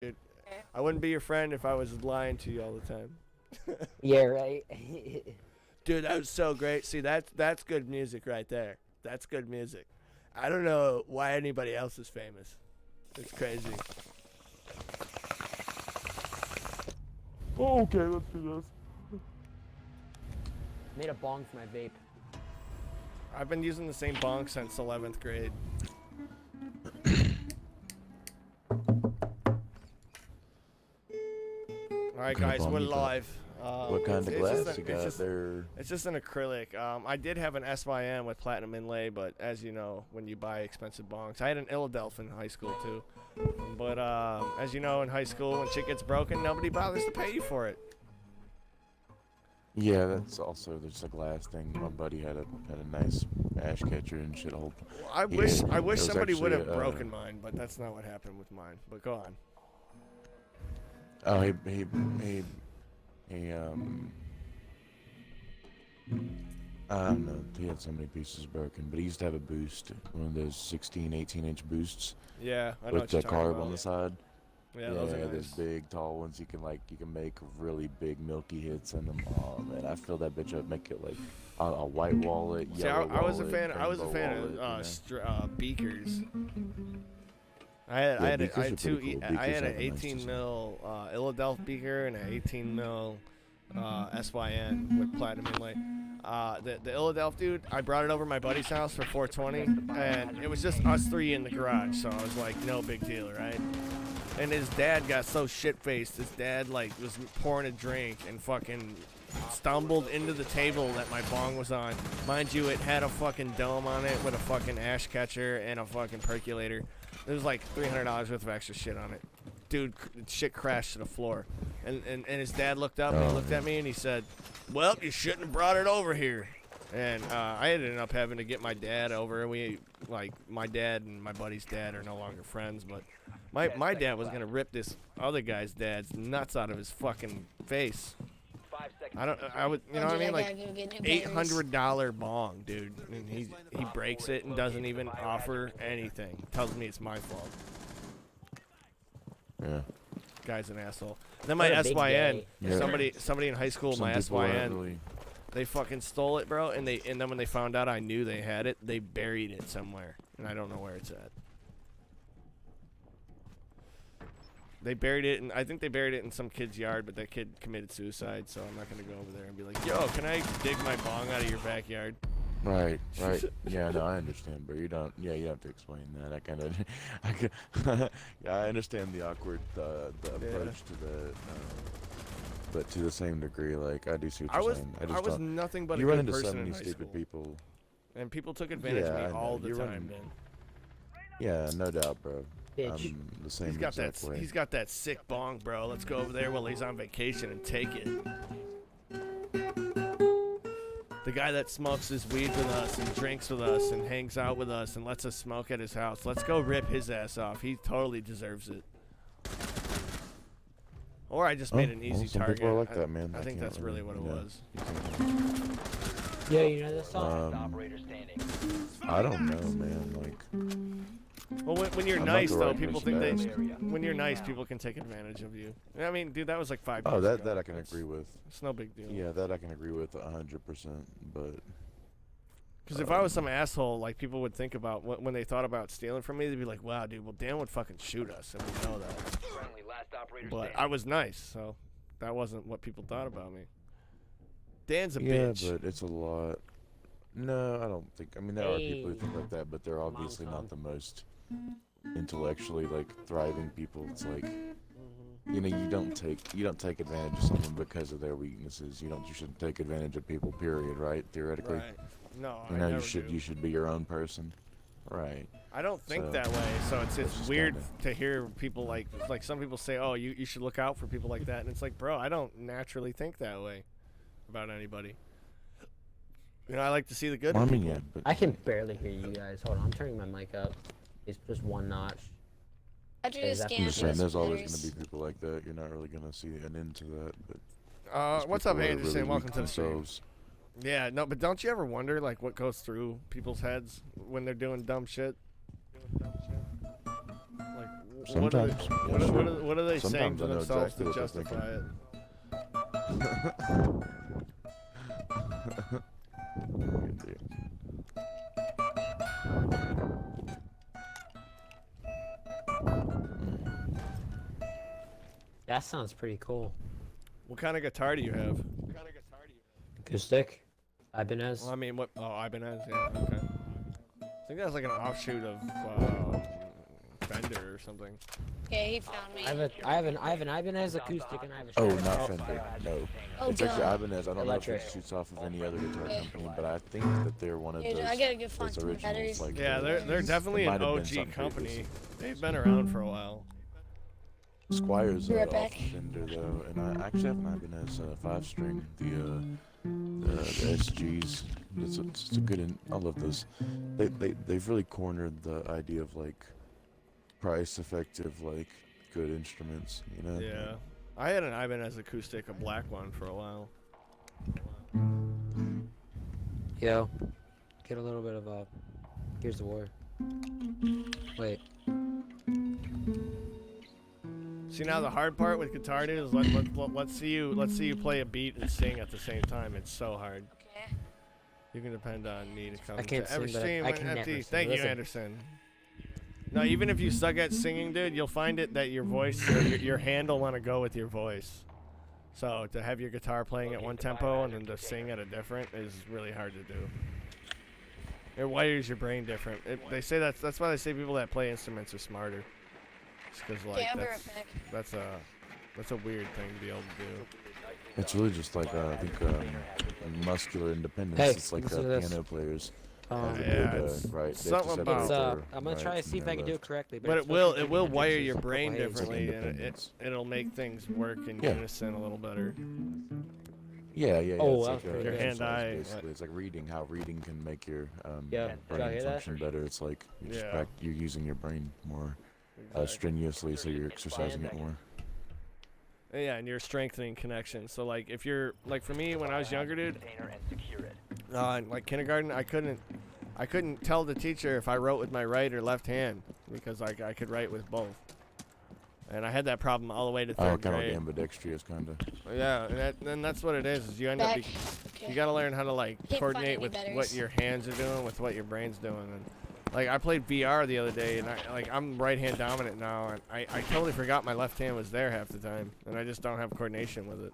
dude. I wouldn't be your friend if I was lying to you all the time. Yeah, right. Dude, that was so great. See, that's good music right there. That's good music. I don't know why anybody else is famous. It's crazy. Oh, okay, let's do this. Made a bong for my vape. I've been using the same bong since 11th grade. Alright guys, we're live. What kind of glass you got there? It's just an acrylic. I did have an SYM with platinum inlay, but as you know, when you buy expensive bongs, I had an ErrledUpFurball in high school too. But as you know, in high school, when shit gets broken, nobody bothers to pay you for it. Yeah, that's also there's a glass thing. My buddy had a nice ash catcher and shit. I wish somebody would have broken mine, but that's not what happened with mine. But go on. Oh, he I don't know. He had so many pieces broken, but he used to have a boost, one of those 16, 18-inch boosts. Yeah, I know with the carb on the side. Yeah, those are nice. Those big, tall ones. You can make really big, milky hits in them. Oh man, I fill that bitch up, make it like a white wallet. See, I was a fan of beakers. I had an 18 mil ErrledUpFurball beaker and an 18 mil SYN with platinum inlay. The ErrledUpFurball dude, I brought it over my buddy's house for 420, and it was just us three in the garage, so I was like, no big deal, right? And his dad got so shit-faced. His dad like was pouring a drink and fucking stumbled into the table that my bong was on. Mind you, it had a fucking dome on it with a fucking ash catcher and a fucking percolator. There was like $300 worth of extra shit on it. Dude, shit crashed to the floor. And his dad looked up and he looked at me and he said, well, you shouldn't have brought it over here. And I ended up having to get my dad over. My dad and my buddy's dad are no longer friends, but my dad was going to rip this other guy's dad's nuts out of his fucking face. You know what I mean? Like $800 bong, dude. And he breaks it and doesn't even offer anything. Tells me it's my fault. Yeah. Guy's an asshole. Then my SYN, somebody in high school, my SYN, they fucking stole it, bro. And then when they found out I knew they had it, they buried it somewhere, and I don't know where it's at. They buried it, and I think they buried it in some kid's yard, but that kid committed suicide, so I'm not gonna go over there and be like, yo, can I dig my bong out of your backyard? Right. Yeah, no, I understand, but you don't have to explain that. Yeah, I understand the awkward approach to the but to the same degree, like I do see what you're saying. I was nothing but a good person. You run into so many stupid people, and people took advantage of me all the time, man. Yeah, no doubt, bro. I'm the same exact way. He's got that sick bong, bro. Let's go over there while he's on vacation and take it. The guy that smokes his weed with us and drinks with us and hangs out with us and lets us smoke at his house. Let's go rip his ass off. He totally deserves it. Or I just made an easy target. People are like that, man. I think that's really what it was. Yeah, you know this song? I don't know, man. Like, well, when you're nice, though, people think when you're nice, people can take advantage of you. I mean, dude, that was like 5 years ago. That I can agree with. It's no big deal. Yeah, that I can agree with 100%, but... Because if I was some asshole, like, people would think about, when they thought about stealing from me, they'd be like, wow, dude, well, Dan would fucking shoot us, and we know that. But I was nice, so that wasn't what people thought about me. Dan's a bitch. Yeah, but it's a lot. No, I don't think. I mean, there are people who think like that, but they're obviously not the most intellectually thriving people. It's like, you know, you don't take advantage of someone because of their weaknesses. You shouldn't take advantage of people. Period. Right? Theoretically. Right. No, you know, you should be your own person. Right. I don't think that way, so it's weird to hear people like some people say, oh, you should look out for people like that, and it's like, bro, I don't naturally think that way about anybody. You know, I like to see the good in people. Yeah, but I can barely hear you guys. Hold on, I'm turning my mic up. It's just one notch. I'm just saying, there's always going to be people like that. You're not really going to see an end to that. But what's up, Anderson? Welcome to the stream. Yeah, no, but don't you ever wonder, like, what goes through people's heads when they're doing dumb shit? Like, Sometimes. What are they saying to themselves to justify it? That sounds pretty cool. What kind of guitar do you have? Acoustic. Ibanez. Well, I mean, what? Oh, Ibanez. Yeah. Okay. I think that's like an offshoot of Fender or something. Yeah, he found me. I have an Ibanez acoustic and I have a. Oh, not Fender. No. Oh, It's actually God. Ibanez. I don't Electric. know if it shoots off of any other guitar company, but I think that they're one of Dude, those. I gotta go find those some originals. batteries. Like Yeah, they're definitely it an might have been OG something company. previous. They've been around for a while. Squire's Be right off back. Fender though, and I actually have an Ibanez 5-string, the SGs. It's a good. I love those. They've really cornered the idea of like price effective, like good instruments. You know. Yeah. I had an Ibanez acoustic, a black one, for a while. Yo, get a little bit of a. Here's the war. Wait. See, now the hard part with guitar, dude, is let's see you play a beat and sing at the same time. It's so hard. Okay. You can depend on me to come I can't to every sing, but stream I when can empty. never sing. Thank you, Listen. Anderson. No, even if you suck at singing, dude, you'll find it that your voice, your hand will want to go with your voice. So to have your guitar playing at one tempo and then to sing at a different is really hard to do. It wires your brain different. They say that's why they say people that play instruments are smarter. It's because like Okay, I'll be right back. that's a weird thing to be able to do. It's really just like I think muscular independence. Hey, It's like listen to this. piano players. Um, have a yeah, good, it's right. something about- I'm gonna try to see if I can do it correctly. But it's it will supposed to be wire just your a couple brain A's. differently, and independence. it'll make things work in Yeah. unison a little better. Yeah. Oh, It's that like was pretty good. exercise, Hand-eye, basically. It's like reading. How reading can make your Yeah, did y'all brain hear that? function better. It's like you're, Yeah. you're using your brain more Exactly. strenuously, so you're exercising it more. Yeah, and you're strengthening connections. So like if you're like for me when I was younger, dude, in like kindergarten, I couldn't tell the teacher if I wrote with my right or left hand because I could write with both. And I had that problem all the way to Oh, third kind of grade. like ambidextrous, kind of. Yeah, and that's what it is you end up. Back. You Okay. gotta learn how to like Can't find coordinate any with batteries. what your hands are doing with what your brain's doing. And like I played VR the other day, and I'm right hand dominant now, and I totally forgot my left hand was there half the time, and I just don't have coordination with it.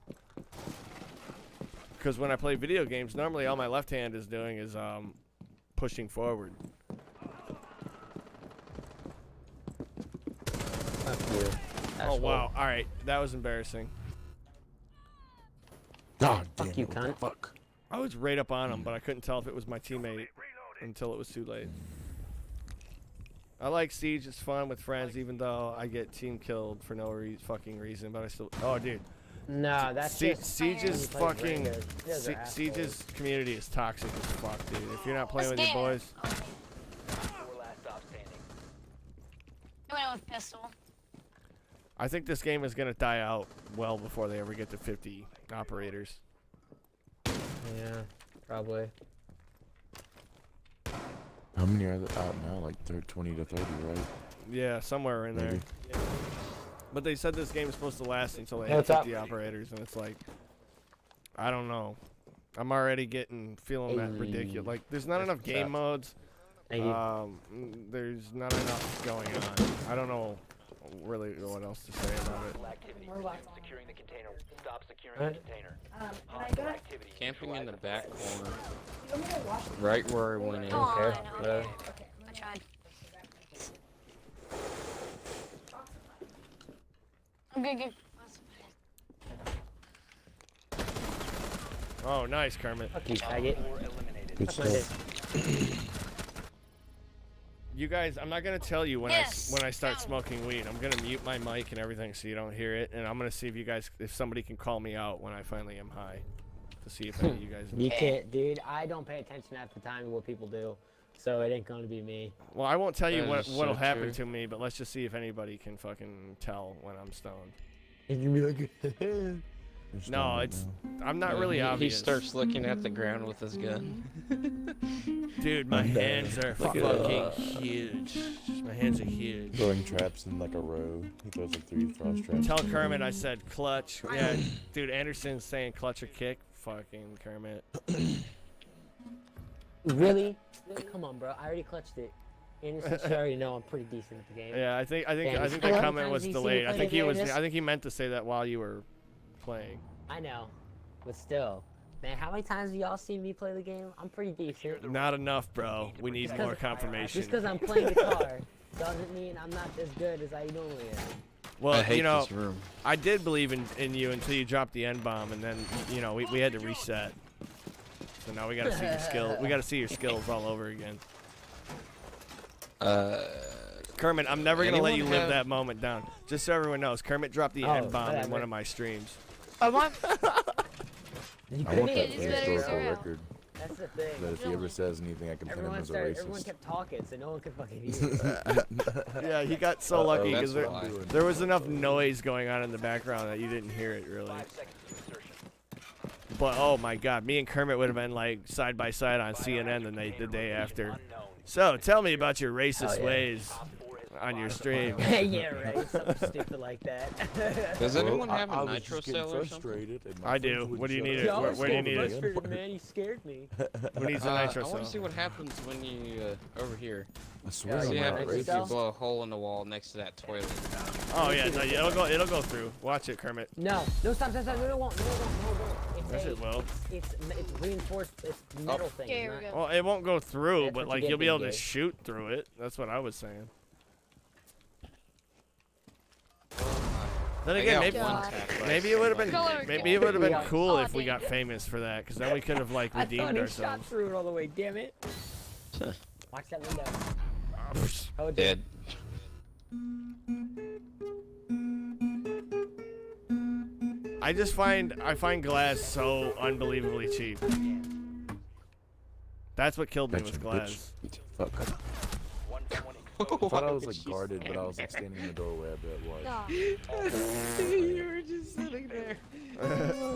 Because when I play video games, normally all my left hand is doing is pushing forward. Fuck you. Oh Asshole. wow! All right, that was embarrassing. God damn Fuck you, it, what the cunt. fuck? I was right up on him, but I couldn't tell if it was my teammate until it was too late. I like Siege, it's fun with friends, even though I get team killed for no fucking reason, but I still... Oh, dude. No, that's just Siege's when you play fucking... Raiders. You guys are Siege's community is toxic as fuck, dude. If you're not playing with Let's your get boys... I went with pistol. I think this game is going to die out well before they ever get to 50 operators. Yeah, probably. How many are out now? Like 20 to 30, right? Yeah, somewhere in there. Maybe. But they said this game is supposed to last until they Hey, hit what's up? 50 operators, and it's like... I don't know. I'm already feeling that Hey. ridiculous. Like, there's not enough game modes. Thank you. There's not enough going on. I don't know really what else to say about it. Camping in the back corner, right where I went in. Come on, Okay, I whatever. tried. I'm good. Oh, nice, Kermit. Fuck you, faggot. Good Suck my dick. stuff. You guys, I'm not gonna tell you when Yes, I start go. smoking weed. I'm gonna mute my mic and everything so you don't hear it, and I'm gonna see if somebody can call me out when I finally am high, to see if any of you guys. You can't, dude. I don't pay attention half the time to what people do, so it ain't gonna be me. Well, I won't tell you That is so what'll happen true. to me, but let's just see if anybody can fucking tell when I'm stoned. And you be like, Just No, don't it's. know. I'm not really He obvious. starts looking at the ground with his gun. Dude, my hands are Look at fucking huge. My hands are huge. Throwing traps in like a row. He throws like 3 frost traps. Tell Kermit I said clutch. Yeah, dude, Anderson's saying clutch or kick. Fucking Kermit. Really? Come on, bro. I already clutched it. Anderson should already know I'm pretty decent at the game. Yeah, I think Damn. that comment was Sometimes you see delayed. me I play think the he game, was. this- I think he meant to say that while you were playing. I know. But still. Man, how many times have y'all seen me play the game? I'm pretty decent. Not enough, bro. We need more confirmation. Just because I'm playing guitar doesn't mean I'm not as good as I normally am. Well, I hate you know, this room. I did believe in you until you dropped the N bomb, and then you know we had to reset. So now we gotta see your skill. We gotta see your skills all over again. Kermit, I'm never gonna let you live that moment down. Just so everyone knows, Kermit dropped the N bomb in one of my streams. I want. You I want couldn't that get for it. historical record. That's the thing. That if he ever says anything, I can pin him as a racist. Everyone kept talking, so no one could fucking hear. Yeah, he got so lucky That's because there was enough noise going on in the background that you didn't hear it really. But oh my God, me and Kermit would have been like side by side on CNN the day after. So tell me about your racist ways on your stream. Yeah, right. Something stupid like that. Does anyone have I a was nitro just getting cell or something? frustrated, and my I do. friends wouldn't What do you shut need up. it? Where do you need it? Frustrated, man. He scared me. Who needs a I nitro want to see cell? what happens when you over here. I swear Yeah, See I'm how not nitro if cell? you blow a hole in the wall next to that toilet. Oh yeah, no, it'll go through. Watch it, Kermit. No, stop. No, it won't. No. Yes, it will. It's reinforced. It's metal thing. Okay, it's here we not- go. Well, it won't go through, That's but what you like get, you'll be big able to gay. shoot through it. That's what I was saying. Then I again, got maybe, one tap, but maybe it would have been Color maybe it would have been Yeah. cool Oh, if we dang got it. famous for that, because then we could have like I thought redeemed he shot ourselves. through it all the way. Damn it! Watch that window. Oh, Dead. I find glass so unbelievably cheap. That's what killed me Gotcha, with glass. Fuck. I thought I was like guarded, but I was like standing in the doorway. I bet was. No. You were just sitting there.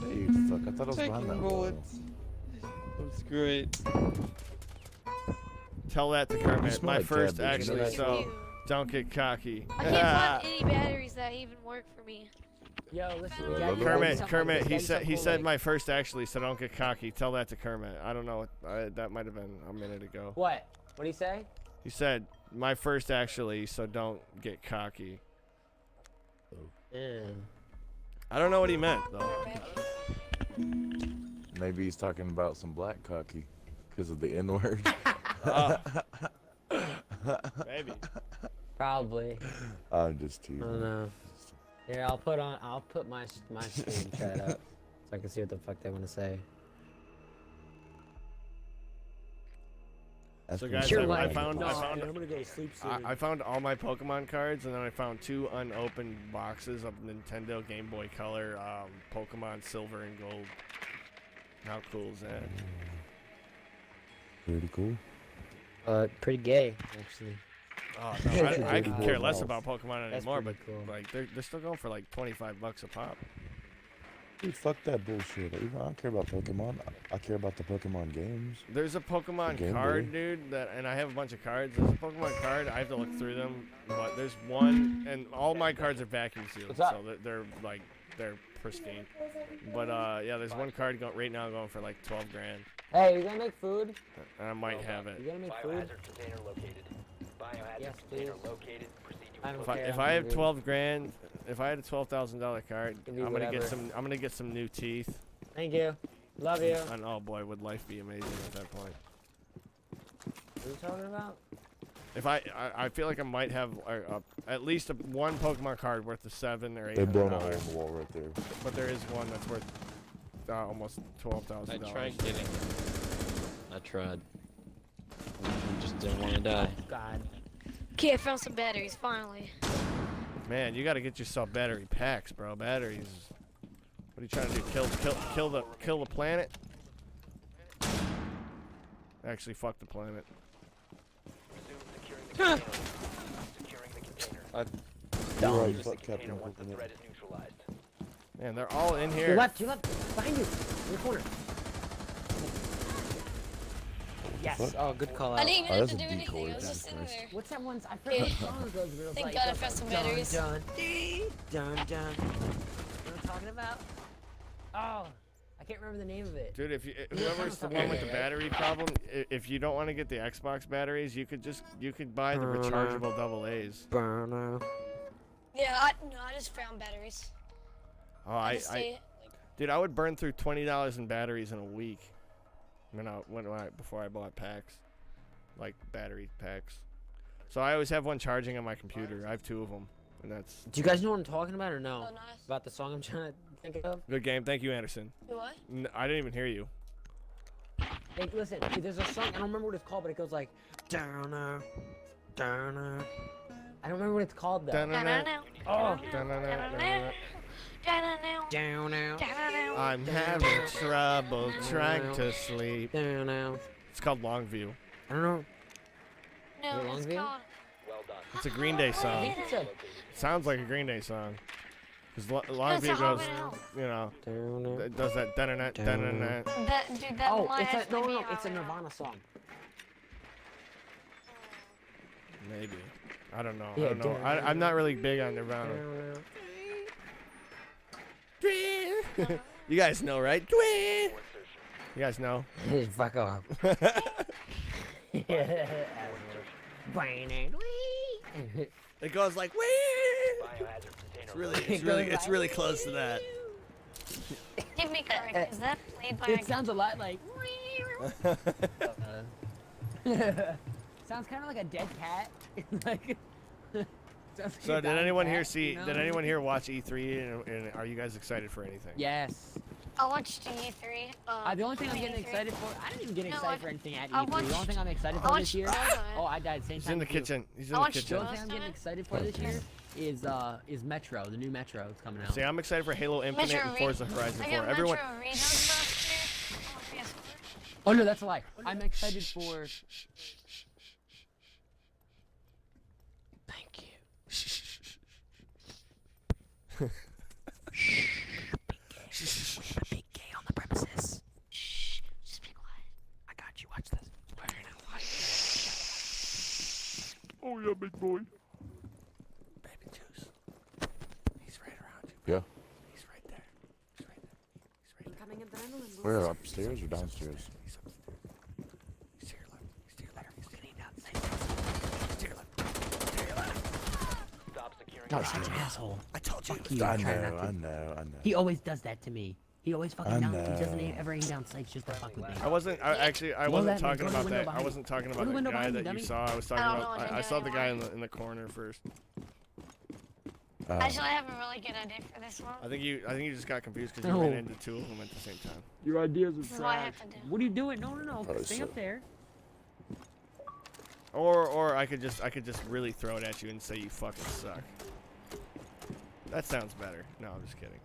Dude, fuck! I thought I was behind Taking that wall. bullets. That's great. Tell that to Kermit. smell My like first cabbage, you know actually, that? so don't get cocky. I can't find any batteries that even work for me. Yo, listen, Uh, Jack, you Kermit, something Kermit, like he this. said Something said like- my first actually, so don't get cocky. Tell that to Kermit. I don't know. That might have been a minute ago. What? What did he say? He said my first actually, so don't get cocky. I don't know what he meant though. Maybe he's talking about some black cocky because of the N word. Maybe. Probably. I'm just I teasing. don't know. Here, I'll put my screen chat up so I can see what the fuck they want to say. That's So pretty guys, You're I like, found no, I found I'm gonna go to sleep soon. I found all my Pokemon cards, and then I found 2 unopened boxes of Nintendo Game Boy Color Pokemon Silver and Gold. How cool is that? pretty cool. Pretty gay, actually. Oh, no, I could care less about Pokemon That's anymore, but pretty cool. like they're still going for like $25 a pop. Dude, fuck that bullshit. I don't care about Pokemon. I care about the Pokemon games. There's a Pokemon Game card, Boy? dude, and I have a bunch of cards. There's a Pokemon card. I have to look through them, but there's one, and all my cards are vacuum sealed, What's up? so they're pristine. But yeah, there's one card right now going for like 12 grand, Hey, you gonna make food? and I might have it. You gonna make food? Yes, please. I don't care. If I'm I have hungry. 12 grand, if I had a $12,000 card, Give me I'm gonna get whatever. I'm gonna get some new teeth. Thank you. Love you. And oh boy, would life be amazing at that point. What are you talking about? If I feel like I might have at least one Pokemon card worth the $700 or They blown a hole $800, in the wall right there. but there is one that's worth almost $12,000. I tried getting. I tried. I just didn't want to die. God. Okay, I found some batteries finally. Man, you gotta get yourself battery packs, bro. Batteries. What are you trying to do? Kill the planet? Actually, fuck the planet. You're right, fuck Captain Coconut. Man, they're all in here. To your left, behind you, in the corner. Yes. Oh, good call out. I didn't even have that's to a do anything. decoy, I was just Jesus sitting Christ. there. What's that one? I forgot what song it goes. It Thank like, God I found some batteries. Dun. You know what I'm talking about? Oh, I can't remember the name of it. Dude, if whoever's the one with the battery problem, if you don't want to get the Xbox batteries, you could buy the rechargeable AA's. Yeah, I just found batteries. Oh, dude, I would burn through $20 in batteries in a week. Before I bought packs, like battery packs. So I always have one charging on my computer. I have 2 of them, and that's. Do you guys know what I'm talking about or no? Oh, nice. About the song I'm trying to think of? Good game. Thank you, Anderson. What? I didn't even hear you. Hey, listen, dude, there's a song, I don't remember what it's called, but it goes like, downer, downer. I don't remember what it's called though. Oh. I'm having trouble trying to sleep. It's called Longview. I don't know. No, it's called. It's a Green Day song. It sounds like a Green Day song. Because Longview goes, you know, it does that dun-dun-dun, dun-dun-dun. Oh, it's a Nirvana song. Maybe. I don't know. Yeah, I don't know. I'm not really big on Nirvana. You guys know, right? You guys know. Fuck off. It goes like it's really close to that. Give me correct. Is that played by It sounds a lot like. Sounds kind of like a dead cat. Like. So did anyone here see? Did anyone here watch E3? And are you guys excited for anything? Yes. I watched E3. The only thing I'm getting excited for, I didn't even get excited for anything at I E3. watched- The only thing I'm excited for this year. Oh, I died same He's time. in the as you. kitchen. He's in I the watched The kitchen. only thing I'm getting excited for this year is Metro, the new Metro. It's coming out. See, I'm excited for Halo Infinite Metro and Forza Horizon 4. I got Everyone. Metro Renos last year. Oh no, that's a lie. I'm excited for. Thank you. Be gay on the premises. Shh, just be quiet. I got you. Watch this. Oh yeah, big boy. Baby Juice. He's right around you. Yeah. He's right there. He's right there. He's right there. Coming in Where, upstairs or downstairs? He's upstairs. He's to your left. He's to your left. He's getting down. He's to your left. To your left. Stop securing. No, such an asshole. I told you. Fuck you. I Try not to. know. He always does that to me. He always fucking I down. He know. doesn't ever aim down sights just to fuck with me. I wasn't that, talking go to the about window that. I behind wasn't talking Go to about the the window guy behind that you, you dummy. saw. I was talking I don't know about. what I you're saw the doing. guy in the corner first. Actually, I have a really good idea for this one. I think you just got confused because you No. ran into 2 of them at the same time. Your ideas This is what I have to do. What are you doing? No. Oh, Stay so- up there. Or I could just really throw it at you and say you fucking suck. That sounds better. No, I'm just kidding.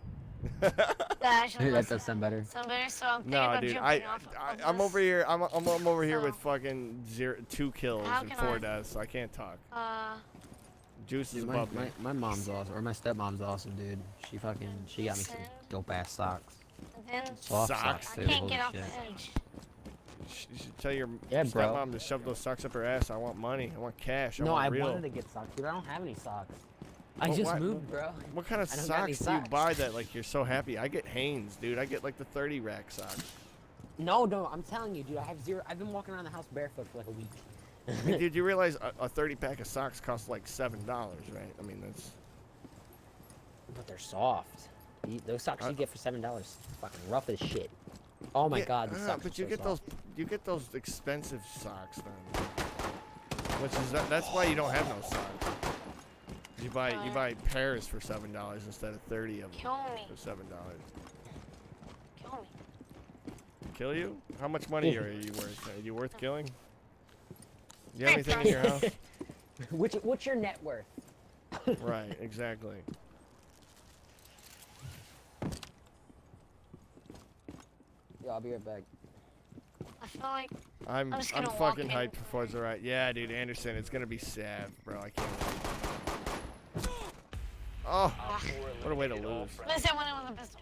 That actually That does sound better. sound better, so I'm thinking No, about dude, jumping off of I'm this. over here. I'm over here with So- fucking 2 kills How and can 4 I- deaths. So I can't talk. Juice is Dude, above me. my mom's awesome, or my stepmom's awesome, dude. She got me some dope ass socks. And then Soft Socks? socks, I dude. can't Holy get off shit. the edge. You should tell your Yeah, bro. stepmom to shove those socks up her ass. I want money. I want cash. No, I want real. wanted to get socks, dude. I don't have any socks. I Well, just why- moved, bro. What kind of I don't got any socks do you socks. buy that like you're so happy? I get Hanes, dude. I get like the 30 rack socks. No, I'm telling you, dude. I have zero. I've been walking around the house barefoot for like a week. I mean, dude, you realize a 30 pack of socks costs like $7, right? I mean, that's. But they're soft. Those socks you get for $7, fucking rough as shit. Oh my god, the socks. But are you so get soft. you get those expensive socks then. Which is that's why you don't have no socks. You buy pairs for $7 instead of 30 of them Kill me. for $7. Kill me. Kill you? How much money are you worth? Are you worth killing? Do you have anything in your house? What's your net worth? Right, exactly. Yeah, I'll be right back. I feel like I'm just gonna walk fucking in. hyped for Forza right. Yeah, dude, Anderson, it's gonna be sad, bro. I can't wait. Oh, what a way to lose. At least I went in with a pistol.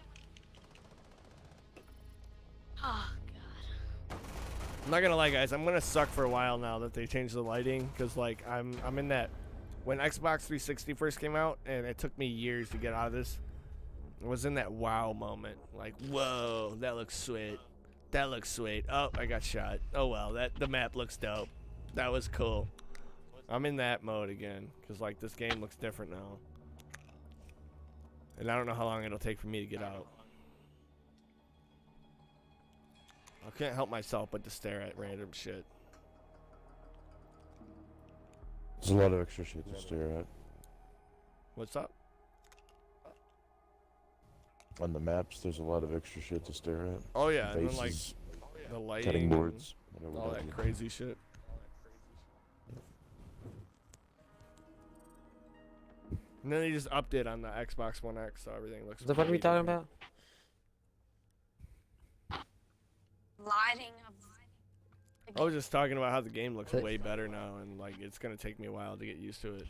Oh, God. I'm not gonna lie, guys. I'm gonna suck for a while now that they changed the lighting, cause like I'm in that when Xbox 360 first came out, and it took me years to get out of this. I was in that wow moment, like whoa, that looks sweet. That looks sweet. Oh, I got shot. Oh well, the map looks dope. That was cool. I'm in that mode again, cause like this game looks different now, and I don't know how long it'll take for me to get out. I can't help myself but to stare at random shit. There's a lot of extra shit to stare at. What's up? On the maps, there's a lot of extra shit to stare at. Oh yeah, Faces, and then like the lighting, cutting boards, whatever. all that crazy shit. And then they just upped it on the Xbox One X, so everything looks. What the fuck are we talking about? Lighting up. I was just talking about how the game looks way better now, and like it's gonna take me a while to get used to it,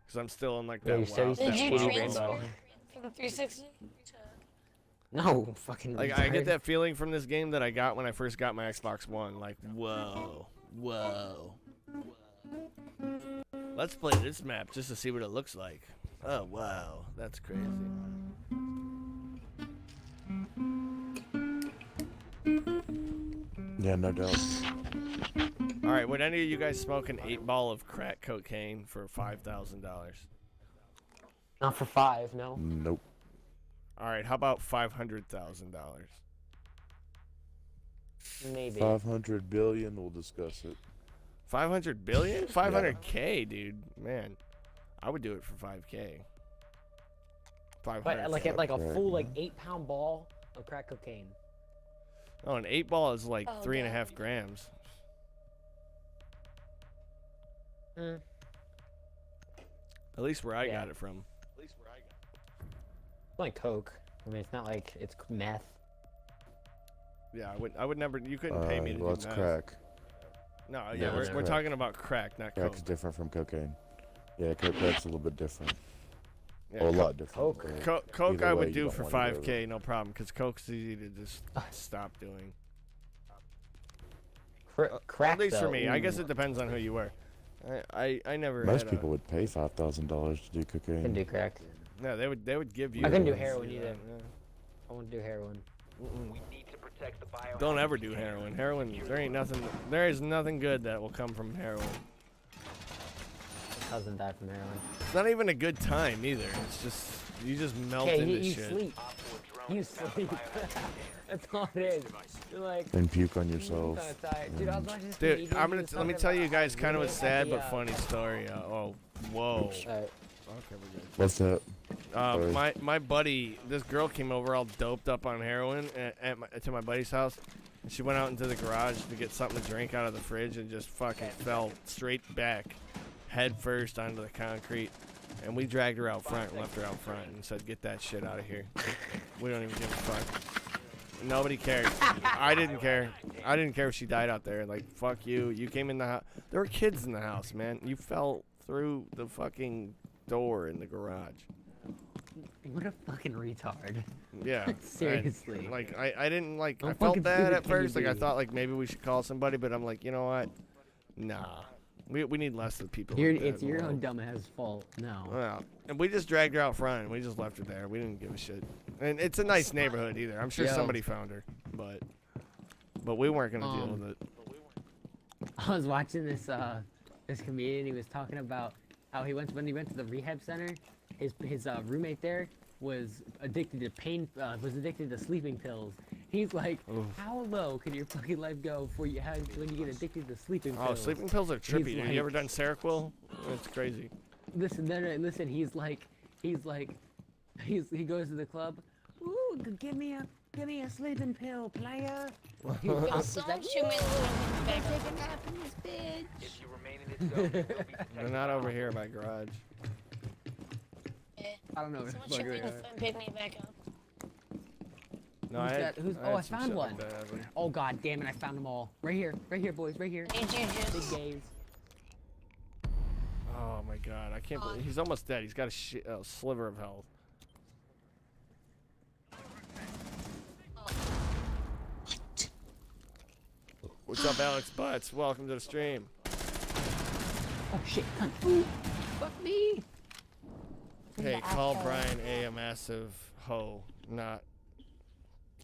because I'm still in like that. Wow, Did you wow transfer mode. from the 360 to? No, fucking. Like I get that feeling from this game that I got when I first got my Xbox One. Like whoa, whoa. Let's play this map just to see what it looks like. Oh wow, that's crazy. Yeah, no doubt. All right, would any of you guys smoke an 8-ball of crack cocaine for $5,000? Not for 5, no. Nope. All right, how about $500,000? Maybe. 500 billion. We'll discuss it. 500 billion? 500K, dude. Man, I would do it for 5K. 500. But like a full like 8-pound ball of crack cocaine. Oh, an 8-ball is like 3.5 grams. Mm. At least where I got it from. It's like coke. I mean, it's not like it's meth. Yeah, I would never. You couldn't pay me to well, do it's meth. crack. No, yeah, we're talking about crack, not Crack's coke. different from cocaine. Yeah, crack's a little bit different. Yeah, a lot different. Coke I would you do don't for wanna go 5K, no problem, because coke's easy to just stop doing. Crack, at least for though, me. I guess it depends on who you were. I never. Most people would pay $5,000 to do cocaine. I can do crack. No, they would give you. I couldn't do heroin either. Yeah. I won't do heroin. Don't ever do heroin. Heroin, there is nothing good that will come from heroin. My cousin died from heroin. It's not even a good time either. It's just you just melt into you shit. Sleep. You sleep. That's all it is. You're like. And puke on yourself. Dude, I was watching this Dude, comedian, let me tell you guys kind of a sad but the, funny story. Oh, whoa. Right. Okay, we're good. What's that? My buddy, this girl came over all doped up on heroin to my buddy's house, and she went out into the garage to get something to drink out of the fridge and just fucking fell straight back, head first onto the concrete, and we dragged her out front and left her out front and said, "Get that shit out of here. We don't even give a fuck." Nobody cared. I didn't care. I didn't care if she died out there. Like, fuck you. You came in the house. There were kids in the house, man. You fell through the fucking door in the garage. What a fucking retard. Yeah. Seriously. I didn't like. How I felt fucking bad stupid at can you first. Like I be? thought like maybe we should call somebody, but I'm like, you know what? Nah. We need less of people. It's your own dumbass fault. No. Well, and we just dragged her out front and we just left her there. We didn't give a shit. And it's a nice neighborhood either. I'm sure somebody found her, but we weren't gonna deal with it. I was watching this this comedian. He was talking about how when he went to the rehab center, his roommate there was addicted to sleeping pills. He's like, how low can your fucking life go when you get addicted to sleeping pills? Oh, sleeping pills are trippy. He's Dude. like- You ever done Seroquel? It's crazy. Listen, he's like, he goes to the club. Ooh, give me a sleeping pill, player. Don't shoot me in the Take a nap in this bitch. They're not over here by garage. I don't know. Someone shoot me in the foot and pick me back up. No, I found one. Oh god damn it! I found them all. Right here, boys, right here. Need you, Big Juice. gaze. Oh my god, I can't believe he's almost dead. He's got a sliver of health. What's up, Alex Butts? Welcome to the stream. Oh shit, cunt. Ooh, fuck me. Hey, call Brian a massive hoe, not.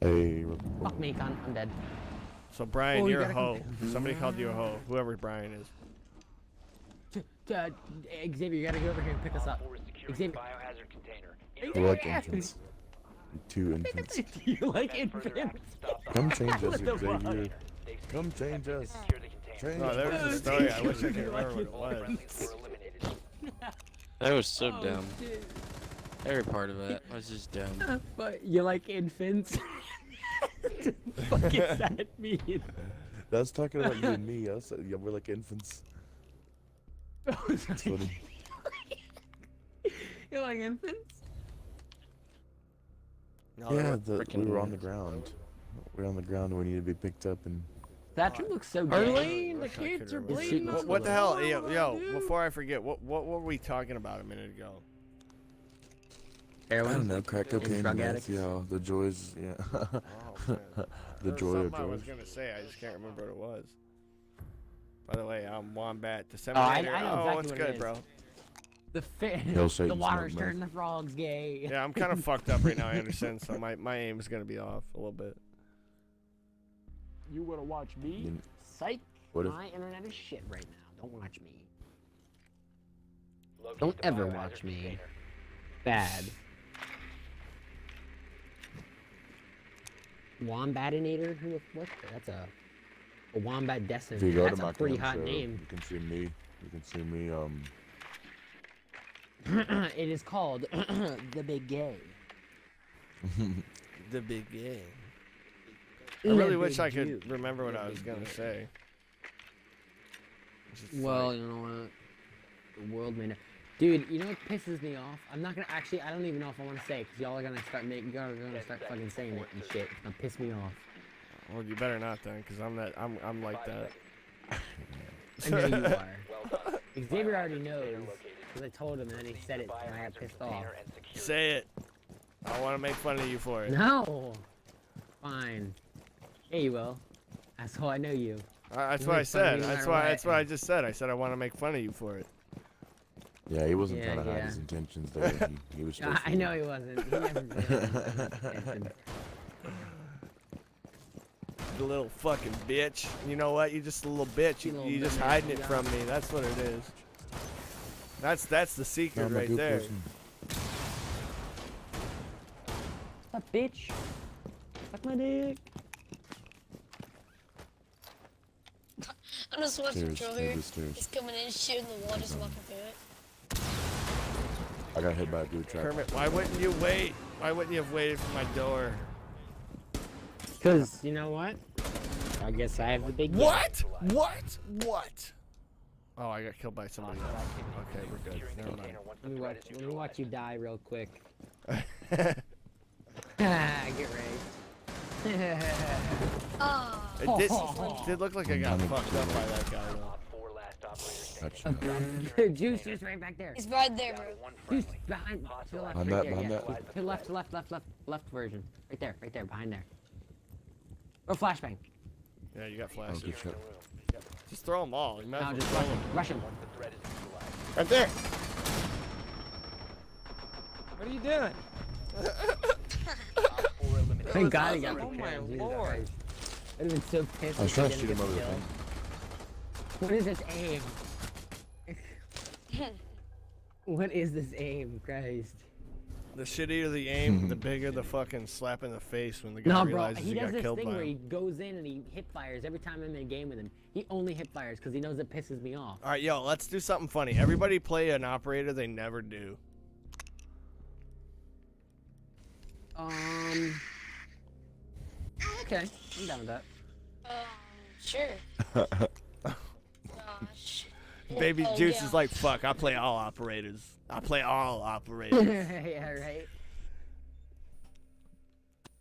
Hey. Fuck me, cunt. I'm dead. So Brian, you're a hoe. Somebody called you a hoe. Whoever Brian is. Xavier, you gotta go over here and pick us up. Xavier. You like infants. Two infants. You like infants? Come change us, Xavier. Come change us. Change Oh, there was a story. I wish I could remember what it was. That was so dumb. Every part of it was just dumb. But you like infants? What the fuck does that mean? That's talking about you and me. I said, yeah, we're like infants. That's funny. You like infants? No, Yeah, we were on the ground. We were on the ground and we needed to be picked up and. That looks so good. Arlene, the kids are bleeding. What the hell? Yo, before I forget, what were we talking about a minute ago? I don't know, crack cocaine and meth, yeah, the joys, yeah. The joy of joys. I was gonna say, I just can't remember what it was. By the way, I'm Wombat Disseminator. I know exactly what's what good, it is. bro? The water's turning the frogs gay. Yeah, I'm kind of fucked up right now, Anderson, so my aim is gonna be off a little bit. You wanna watch me? Psych. My internet is shit right now. Don't watch me. Don't ever watch me. Bad. Wombatinator? What? That's a Wombat Destin. If you go That's to my a pretty hot show, name. You can see me. You can see me. It is called The Big Gay. The Big Gay. I really wish I could remember what I was gonna say. Well, you know what? The world may know. Dude, you know what pisses me off? I'm not gonna actually. I don't even know if I want to say it because y'all are gonna start start fucking saying it and shit. It's gonna piss me off. Well, you better not then, because I'm like that. I know you are. Xavier already knows because I told him and then he said it and I got pissed off. Say it. I want to make fun of you for it. No. Fine. Yeah, you will. Asshole, I know you. That's what I said. That's what I just said. I said I want to make fun of you for it. Yeah, he wasn't trying to hide his intentions there. He was supposed to. I know he wasn't. He never did. The little fucking bitch. You know what? You're just a little bitch. You just hiding it from me. That's what it is. That's the secret right there. What's up, bitch? Suck my dick. I'm just watching Joe here. He's coming in, shooting the wall, just walking through it. I got hit by a blue trap. Kermit, why wouldn't you wait? Why wouldn't you have waited for my door? Because, you know what? I guess I have the big... What? What? What? Oh, I got killed by somebody else. Okay, we're good. Never mind. Let me watch you die real quick. Get ready. It did look like I got fucked up by that guy, though. Juice is right back there. He's right there, bro. Juice behind, to the left, right there, yeah. To the left version. Right there, behind there. Or flashbang. Yeah, you got flash. Just throw them all. You might No, as just well rush him. Right there. What are you doing? Thank God he got Oh the my kill. lord. I'd have been so pissed. I was if trying he to shoot didn't him over the get thing. What is this aim? What is this aim, Christ? The shittier the aim, the bigger the fucking slap in the face when the guy No, bro, realizes he he does got this killed thing by where he him. goes in and he hip fires every time I'm in a game with him. He only hip fires because he knows it pisses me off. All right, yo, let's do something funny. Everybody play an operator they never do. Okay, I'm down with that. Sure. Gosh. Baby Oh, Juice yeah. is like, fuck, I play all operators. I play all operators. Yeah, right.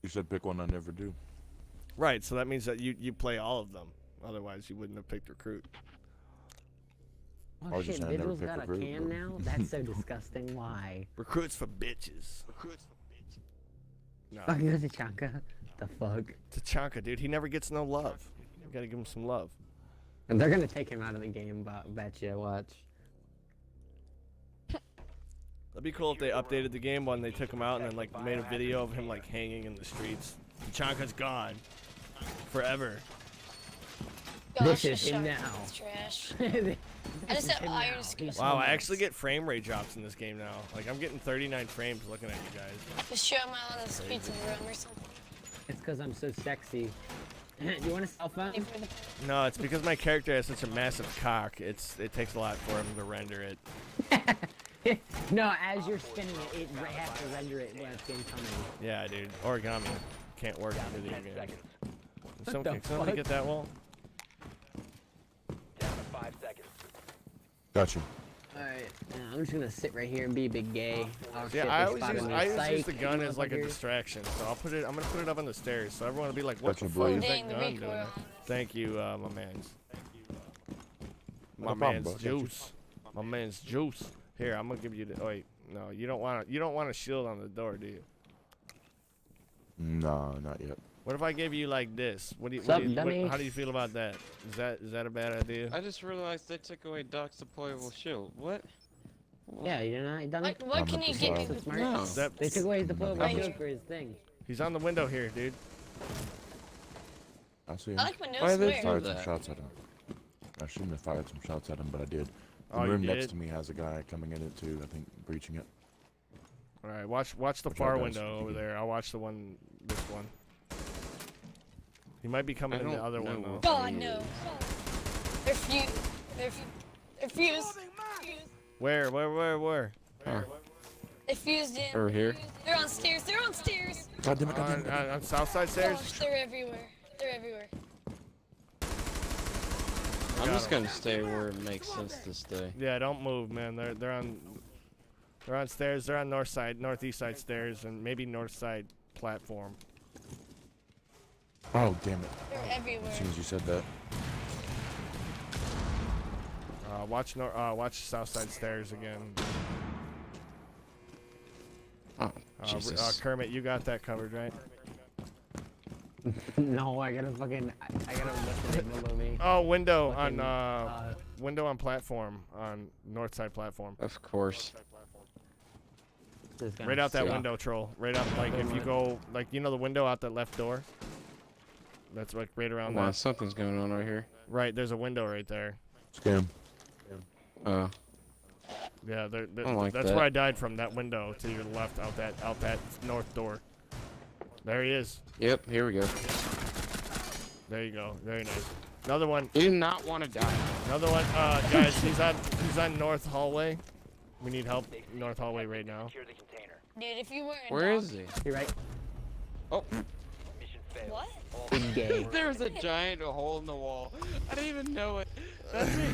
You said pick one I never do. Right, so that means that you play all of them. Otherwise, you wouldn't have picked Recruit. Oh shit, Vigil's got a cam now? That's so disgusting. Why? Recruits for bitches. No. Fucking Tachanka. The fuck? Tachanka, dude, he never gets no love. You gotta give him some love. And they're gonna take him out of the game, betcha, watch. That'd be cool if they updated the game when they took him out and then like made a video of him like hanging in the streets. Tachanka's gone. Forever. This is him now. Trash. I just have iron skills. Wow, I actually get frame rate drops in this game now. Like I'm getting 39 frames looking at you guys. Just show them out on the streets of Rome or something. It's because I'm so sexy. You want a cell phone? No, it's because my character has such a massive cock. It takes a lot for him to render it. No, as you're spinning it, it has to render it when it's incoming. Yeah, dude. Origami can't work in video games. Somebody get that wall? Down to 5 seconds. Gotcha. Alright, I'm just gonna sit right here and be big gay. Oh, Yeah, shit, I they always spotted me. use the gun as like a Motherfucker. distraction. So I'm gonna put it up on the stairs, so everyone will be like, "What the fuck Blaze. is that Dang, the gun recoil doing?" on. Thank you, my man's. My No problem, man's bro. Thank you. juice. My man's juice. Here, I'm gonna give you the. Oh, wait, no, you don't want a shield on the door, do you? No, not yet. What if I gave you like this? How do you feel about that? Is that a bad idea? I just realized they took away Doc's deployable shield. What? Yeah, you know, he done it. What can you get me with Smart. No. They took away his deployable Right. shield for his thing. He's on the window here, dude. I see him. I like my Why nose they weird. Fired that? some shots at him. I shouldn't have fired some shots at him, but I did. The Oh, you room did? next to me has a guy coming in it too. I think breaching it. All right, watch the Watch far out, guys. window over there. I'll watch this one. He might be coming I in the don't other one know though. what- God, no. They're fused. They're fused. Where? They fused in. Over here? They're on stairs. They're on stairs. God damn it! God damn it! On south side stairs. Gosh, they're everywhere. They're everywhere. I'm just gonna stay where it makes sense to stay. Yeah, don't move, man. They're on stairs. They're on northeast side stairs, and maybe north side platform. Oh damn it! They're everywhere. As soon as you said that. Watch south side stairs again. Oh, Jesus. Kermit, you got that covered, right? No, I gotta listen below me. Oh, window Fucking, on window on platform on north side platform. Of course. This guy's Right out that sick. window, troll. Right out, like if you go, like you know the window out that left door. That's like right around Wow, that. something's going on right here. Right, there's a window right there. Scam. Oh. Yeah, don't like that's that. where I died from. That window to your left, out that north door. There he is. Yep, here we go. There you go. Very nice. Another one. You do not want to die. Another one. Guys, he's on north hallway. We need help north hallway right now. Secure the container. Dude, if you weren't. Where is he? You're right. Oh, Mission failed. What? All Big gay. there's a giant hole in the wall. I didn't even know it. That's me.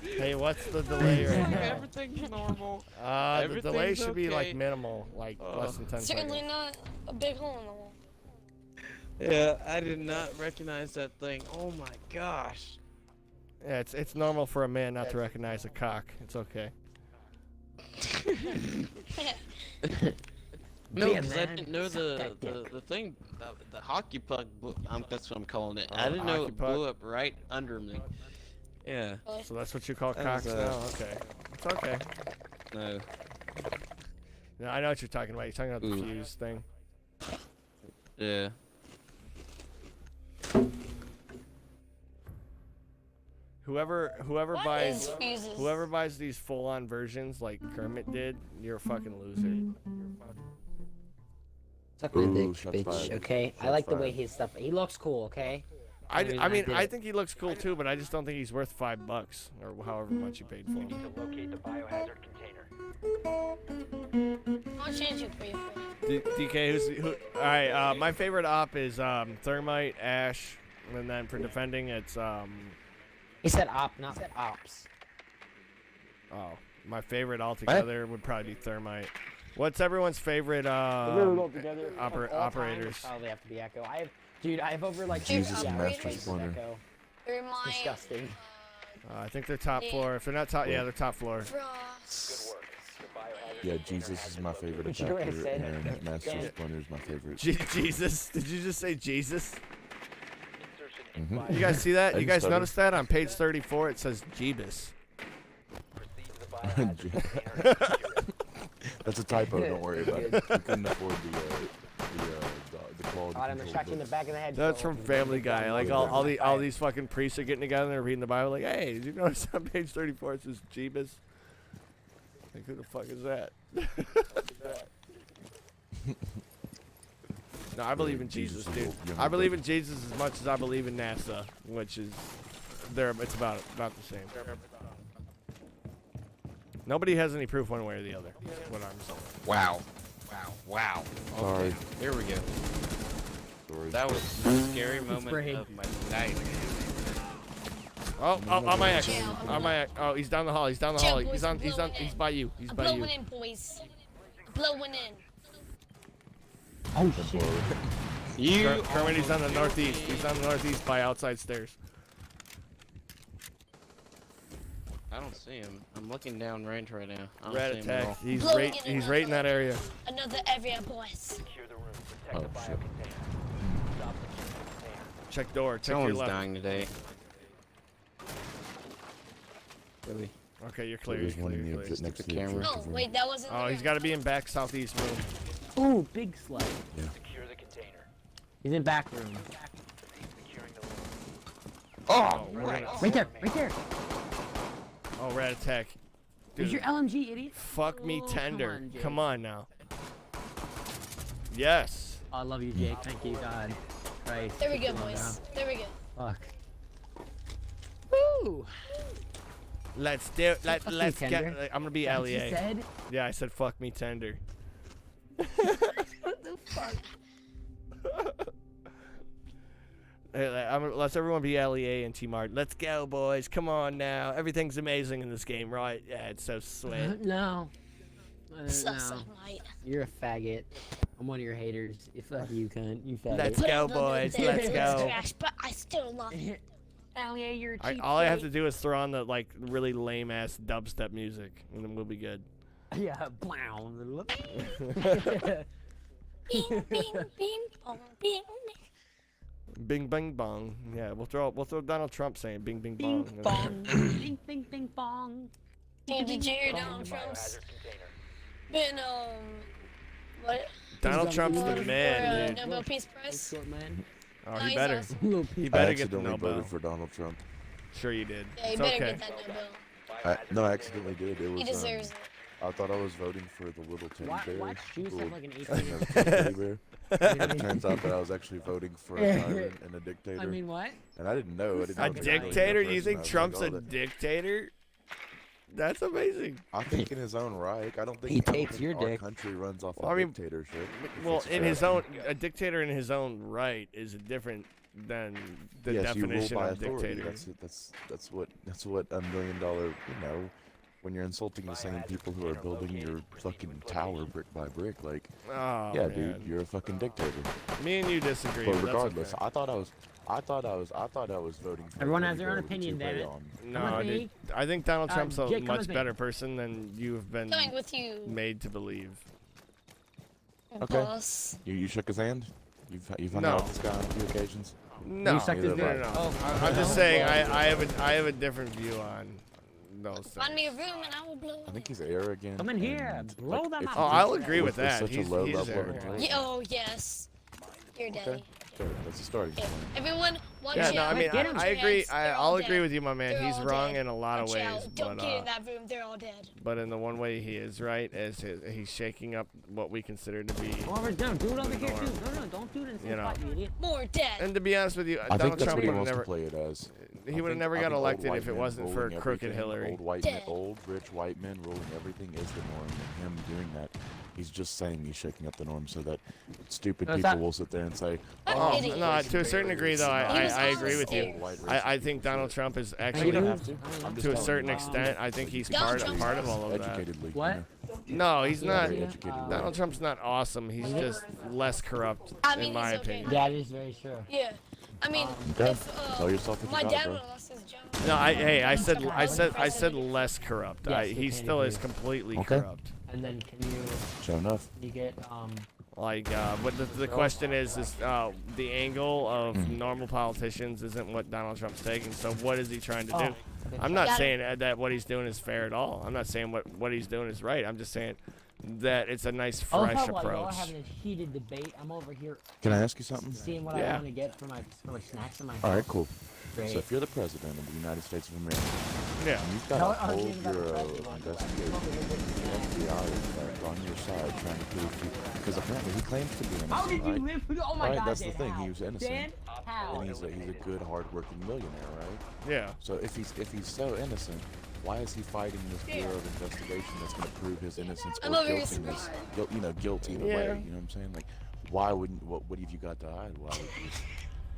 Hey, what's the delay right now? Everything's normal. The delay Everything's should be like okay. minimal, like less than 10 Certainly seconds. not a big hole in the wall. Yeah, I did not recognize that thing. Oh my gosh. Yeah, it's normal for a man not to recognize a cock. It's okay. No, Yeah, because I man. didn't know the thing, the hockey puck. That's what I'm calling it. I didn't know hockey it puck. blew up right under me. Yeah. So that's what you call That cocks was, now? Okay. It's okay. No. Yeah, I know what you're talking about. You're talking about the Ooh. fuse thing. Yeah. Whoever What buys is fuses? whoever buys these full-on versions like Kermit did, you're a fucking loser. Suck my Ooh, dick, shots bitch. fired. Okay, I Shots like the way fired. his stuff. He looks cool. Okay. I mean, mean, I I did. think he looks cool too, but I just don't think he's worth $5 or however much you paid for him. to locate the biohazard container. I'll change it for you. DK, all right, my favorite op is Thermite, Ash, and then for defending it's He said op, not ops. oh, my favorite altogether would probably be Thermite. What's everyone's favorite operators? Probably have to be Echo. I have over like Jesus yeah, and Master it's Splinter. Echo. They're my Disgusting. I think they're top floor. If they're not top, yeah, they're top floor. Frost. Yeah, Jesus is my favorite attacker, and Master Splinter is my favorite. Jesus? Did you just say Jesus? Mm-hmm. You guys see that? You guys notice that on page 34? It says Jeebus. That's a typo. Don't worry about it. We couldn't afford the quality. I'm extracting the back of the head. That's from Family Guy. Like all these fucking priests are getting together and they're reading the Bible. Like, hey, did you notice on page 34 it says Jeebus? Like, who the fuck is that? No, I believe in Jesus, dude. I believe in Jesus as much as I believe in NASA, which is it's about the same. Nobody has any proof one way or the other. What I'm saying. Wow. Wow. Okay, here we go. That was the scary moment of my night. Oh, on my X. On my X. Oh, he's down the hall. He's down the hall. He's by you. He's by you. Blowing in, boys. Blowing in. Oh shit. Kermit, he's on the northeast. He's on the northeast by outside stairs. I don't see him. I'm looking down range right now. I don't Red see him at all. attack. He's right in that area. Another area, boys. Secure the room. Protect Oh, the shit. biocontainer. Stop the container. Check door. Check your Someone's left. dying today. Really? Okay, you're clear. There's You're one clear. in the You're clear. exit next to the camera. objective No, room. wait, that wasn't. Oh, he's got to be in back southeast room. Ooh, big slug. Secure the container. He's in back room. Securing the room. Oh, right. Right there, right there. Oh, red attack. Use your LMG, idiot. Fuck me Oh, tender. Jake. Come on now. Yes. Oh, I love you, Jake. Thank you, God. Christ. There we go, Come on boys. There we go. now. Fuck. Woo! Let's do it. Fuck Let's me, get. tender. I'm gonna be That's what you LEA. said? Yeah, I said fuck me tender. What the fuck? Let's everyone be LEA and Team Art. Let's go, boys. Come on now. Everything's amazing in this game, right? Yeah, it's so sweet. No. Sus, No. right. You're a faggot. I'm one of your haters. Fuck you, cunt. You faggot. Let's go, boys. Let's go. Trash, but I still love it. Oh yeah, you're a cheap All I have to do is throw on the really lame ass dubstep music, and then we'll be good. Yeah, blow. Bing, bing, bing, bong, bing. Bing, bing, bong. Yeah, we'll throw Donald Trump saying bing, bing, Bing bong. bong. Bing, bing, bing, bong. Dude, did you hear Donald Trump's Biohazard container. been what? Donald Trump's the man, dude. Nobel Peace Prize. Short man. Oh, No, he he's better. awesome. He I better get the accidentally Nobel. voted for Donald Trump. Sure you did. Yeah, you It's better okay. get that Nobel. No, I accidentally did. It was. He deserves it. I thought I was voting for the little teddy bear. Why shoes have like an 18 little teddy bear. It turns out that I was actually voting for a tyrant and a dictator. I mean, what? And I didn't know. I didn't know A if they were really dictator? that You think person. I was Trump's like, a oh, that- dictator? That's amazing. I think in his own right. I don't think He I don't takes think your our dick. country runs off Well, of I mean, dictatorship. if Well, it's in his fair. own, a dictator in his own right is different than the yes, you rule definition by of authority. dictator. That's what $1 million. When you're insulting the same people who are building your fucking tower brick by brick, like, Oh, yeah, man. dude, you're a fucking dictator. Me and you disagree. But that's regardless, okay. I thought I was voting for. Everyone the has their own teddy bear opinion, with a damn toupee it. on. No, Come with dude. me. I think Donald Trump's a Jake, come much with me. better person than you've been Going with you, made to believe. Okay. boss. You shook his hand. You've hung No. out with this guy on a few occasions. No, You sucked his no, dick. no, no. Oh. I'm just saying I have a different view on those Find things. me a room and I will blow. I think he's arrogant. Come in here, and, blow them if up. Oh, you- I'll agree with with that. Such a He's low he's level of arrogant. intelligence. Yeah, oh yes. You're daddy. Okay. Okay, that's a starting Okay. point. Everyone, watch Yeah, out. no, I mean, Get him. I agree. They're I'll all agree dead. with you, my man. They're He's all wrong dead. in a lot of Watch ways, out. Don't but get in that room. They're all dead. but in the one way he is right is he's shaking up what we consider to be. Over down. Do it over here too. No, don't do it in the You same know. spot, you idiot. More dead. And to be honest with you, I think Donald that's Trump what he would have wants never to play it as. he would have never got elected if it wasn't for crooked Hillary. Dead. Old rich white men ruling everything is the norm, and him doing that, he's just saying he's shaking up the norm so that stupid No, it's people not. will sit there and say, Oh, Idiot. no, to a certain degree, though, He was I agree with you. honest. I think Donald Trump is You actually, don't to have to. I'm just a telling certain you. extent, I think he's Donald part Trump's of all of that. Educatedly. What? You No, he's know, not. very educatedly. Donald Trump's not awesome. He's just less corrupt, I mean, in my he's okay. opinion. That is very true. Yeah. I mean, Okay. if Tell yourself what my you got, dad bro. would have lost his job. No, I said less corrupt. Yes, he still is completely corrupt. And then can you? Sure enough. You get Like, but the question is the angle of normal politicians isn't what Donald Trump's taking. So what is he trying to do? I'm not saying that what he's doing is fair at all. I'm not saying what he's doing is right. I'm just saying that it's a nice, fresh approach. While y'all having a heated debate, I'm over here. Can I ask you something? Seeing what I want to get for my snacks in my house. All right, cool. Great. So if you're the president of the United States of America, yeah, and you've got a whole bureau investigation, the FBI is on your side trying to prove you, because apparently he claims to be innocent, How did you live? Oh my God, that's Dan, the thing. how? He was innocent, Dan, how? and he's a good, hard-working millionaire, right? Yeah. So if he's so innocent, why is he fighting this bureau of investigation that's going to prove his innocence or guiltiness? Guilt either way. You know what I'm saying? Like, why wouldn't? What have you got to hide? Why would you?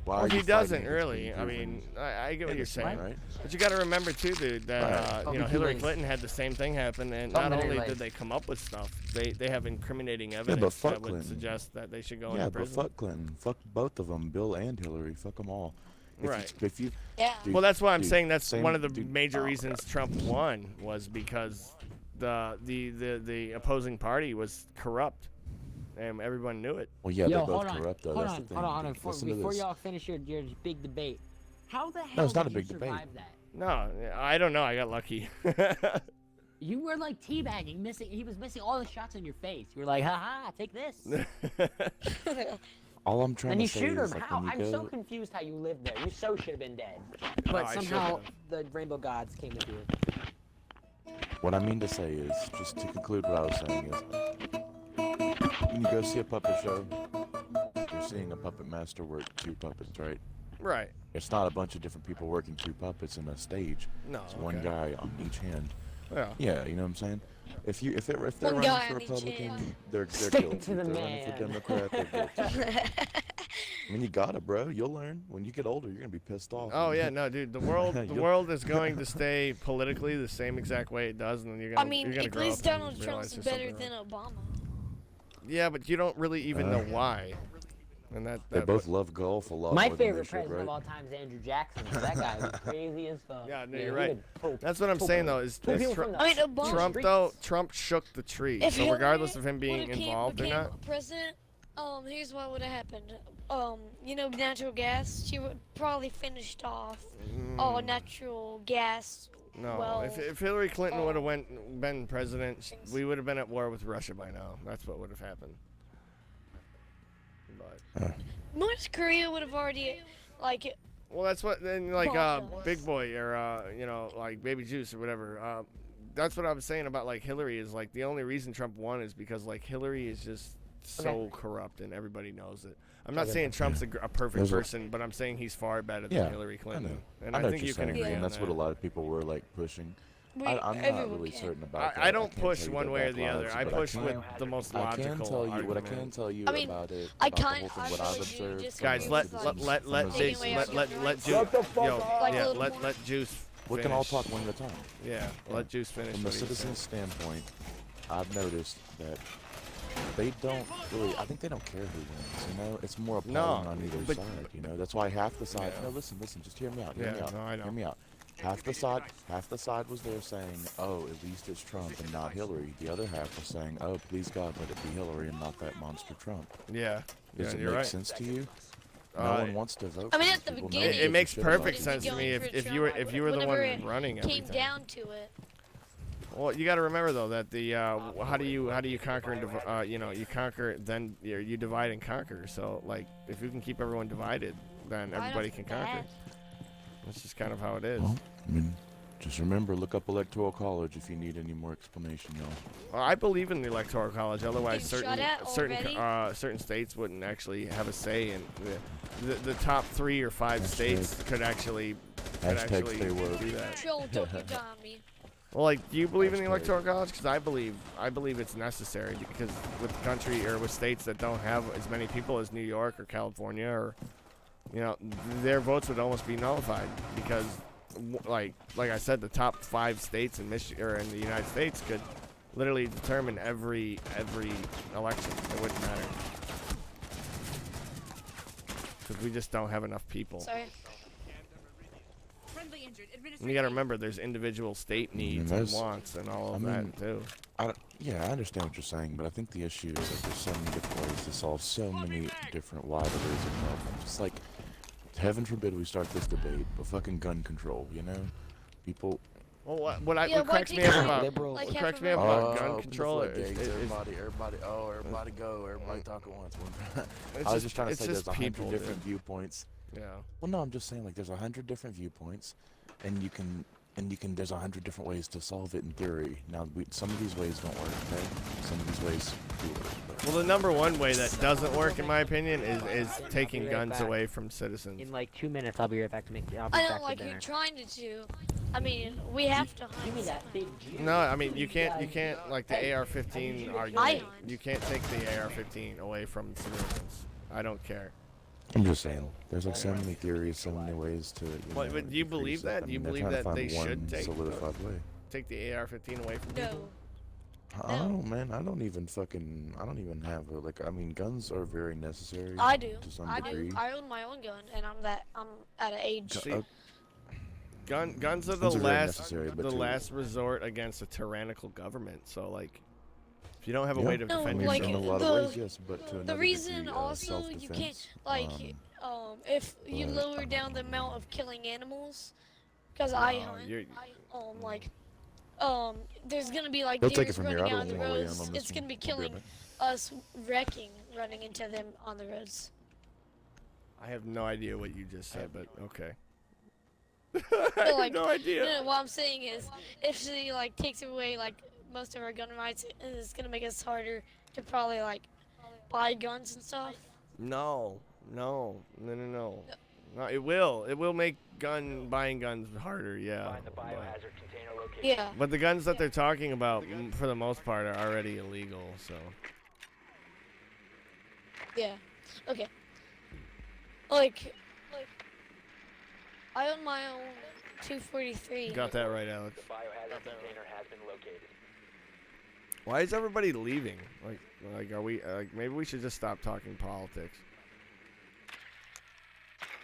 Well, he doesn't really. I mean, I get what you're saying, right? But you got to remember too, dude, that Hillary Clinton had the same thing happen, and not only did they come up with stuff, they have incriminating evidence that would suggest that they should go into prison. Yeah, but fuck Clinton, fuck both of them, Bill and Hillary, fuck them all. If you, dude, well, that's why I'm saying that's one of the major reasons Trump won was because the opposing party was corrupt. And everyone knew it. Well, yeah, they're both corrupt, though. That's the thing. Hold on. Before y'all finish your big debate, how the hell no, it's not a did you big debate. survive that? No, I don't know. I got lucky. You were like teabagging, missing. He was missing all the shots on your face. You were like, haha, take this. All I'm trying to say is, and you shoot him. like, How? I'm so confused how you lived there. You so should have been dead. But somehow the rainbow gods came with you. What I mean to say is, just to conclude what I was saying is, when you go see a puppet show, you're seeing a puppet master work 2 puppets, right? Right. It's not a bunch of different people working 2 puppets in a stage. No. It's one guy on each hand. Yeah. Yeah, you know what I'm saying? If they're running for Republican, they're guilty. If they're running for Democrat, they're guilty. I mean, you got it, bro. You'll learn. When you get older, you're gonna be pissed off. Oh yeah, no, dude. The world is going to stay politically the same exact way it does, and then you're gonna. You're gonna at least Donald Trump's better than Obama. Yeah, but you don't really even know why. And they both love golf a lot. My favorite president of all time is Andrew Jackson. That guy was crazy as fuck. Yeah, no, you're right. That's what I'm saying though. Is Trump shook the tree. So regardless of him being involved or not. President, here's what would have happened. Natural gas. She would probably finished off all natural gas. No, well, if Hillary Clinton would have been president, we would have been at war with Russia by now. That's what would have happened. But North Korea would have already, like. Well, that's what then, like Big Boy or like Baby Juice or whatever. That's what I was saying about like Hillary is like the only reason Trump won is because like Hillary is just so corrupt and everybody knows it. I'm not saying Trump's a perfect person, but I'm saying he's far better than Hillary Clinton. And I think you can agree on that. And that's what a lot of people were like pushing. I'm not really certain about that. I don't push one way or the other. I push with the most logical argument. What I can tell you about it, what I've observed. Guys, let Juice. We can all talk one at a time. Yeah, let Juice finish. From a citizen's standpoint, I've noticed that they don't really. I think they don't care who wins. You know, it's more appalling on either side. You know, that's why half the side. No, listen. Just hear me out. Hear me out. No, I know. Hear me out. Half the side was there saying, "Oh, at least it's Trump and not Hillary." The other half was saying, "Oh, please God, let it be Hillary and not that monster Trump." Yeah. Does it make sense to you? No one wants to vote. I mean, at the beginning, it makes perfect sense to me if you were the one running everything. Came down to it. Well, you got to remember though that the how do you conquer and you conquer, then you divide and conquer. So like if you can keep everyone divided, then everybody can conquer. That's just kind of how it is. Well, I mean, just remember, look up Electoral College if you need any more explanation, y'all. Well, I believe in the Electoral College. Otherwise, certain states wouldn't actually have a say in the top 3 or 5 states could actually do that. Well, like, do you believe in the Electoral College? Because I believe it's necessary because with the country or with states that don't have as many people as New York or California or their votes would almost be nullified because, like I said, the top 5 states in Michigan or in the United States could literally determine every election. It wouldn't matter because we just don't have enough people. Sorry. And you got to remember, there's individual state needs and wants and all of that too. Yeah, I understand what you're saying, but I think the issue is that there's so many different ways to solve so many different wide arrays of problems. It's like, heaven forbid we start this debate, but fucking gun control, you know? People... Well, what cracks me up about gun control is everybody go, everybody talk at once. I was just trying to say there's 100 different viewpoints. Yeah. Well, no, I'm just saying, like, there's 100 different viewpoints, and there's 100 different ways to solve it in theory. Now, some of these ways don't work, okay? Some of these ways do work. Well, the number one way that doesn't work, in my opinion, is taking guns away from citizens. In like 2 minutes, I'll be right back to make. I don't like you trying to do. I mean, we have to hunt. No, I mean you can't like the AR-15 argument. You can't take the AR-15 away from civilians. I don't care. I'm just saying, there's like so many theories, so many ways to. But do you believe that? Do you believe that they should take the AR-15 away from people? I don't know, man. I don't even have I mean, guns are very necessary. I do. To some degree. I own my own gun, and I'm at an age. Guns are the last resort against a tyrannical government. So like, if you don't have a way to defend yourself, in a lot of ways, yes, but to the reason also you can't if you lower down the amount of killing animals, because I hunt, there's gonna be like deers running out the roads. It's gonna be killing us, running into them on the roads. I have no idea what you just said, but okay. So, I have no idea. No, what I'm saying is, if she like takes away like most of our gun rights, it's gonna make us harder to probably like buy guns and stuff. No, it will make buying guns harder, yeah. Yeah. But the guns that they're talking about, for the most part, are already illegal, so. Yeah. Okay. Like I own my own 243. Got that right, Alex. The biohazard container has been located. Why is everybody leaving? Like, are we? Maybe we should just stop talking politics.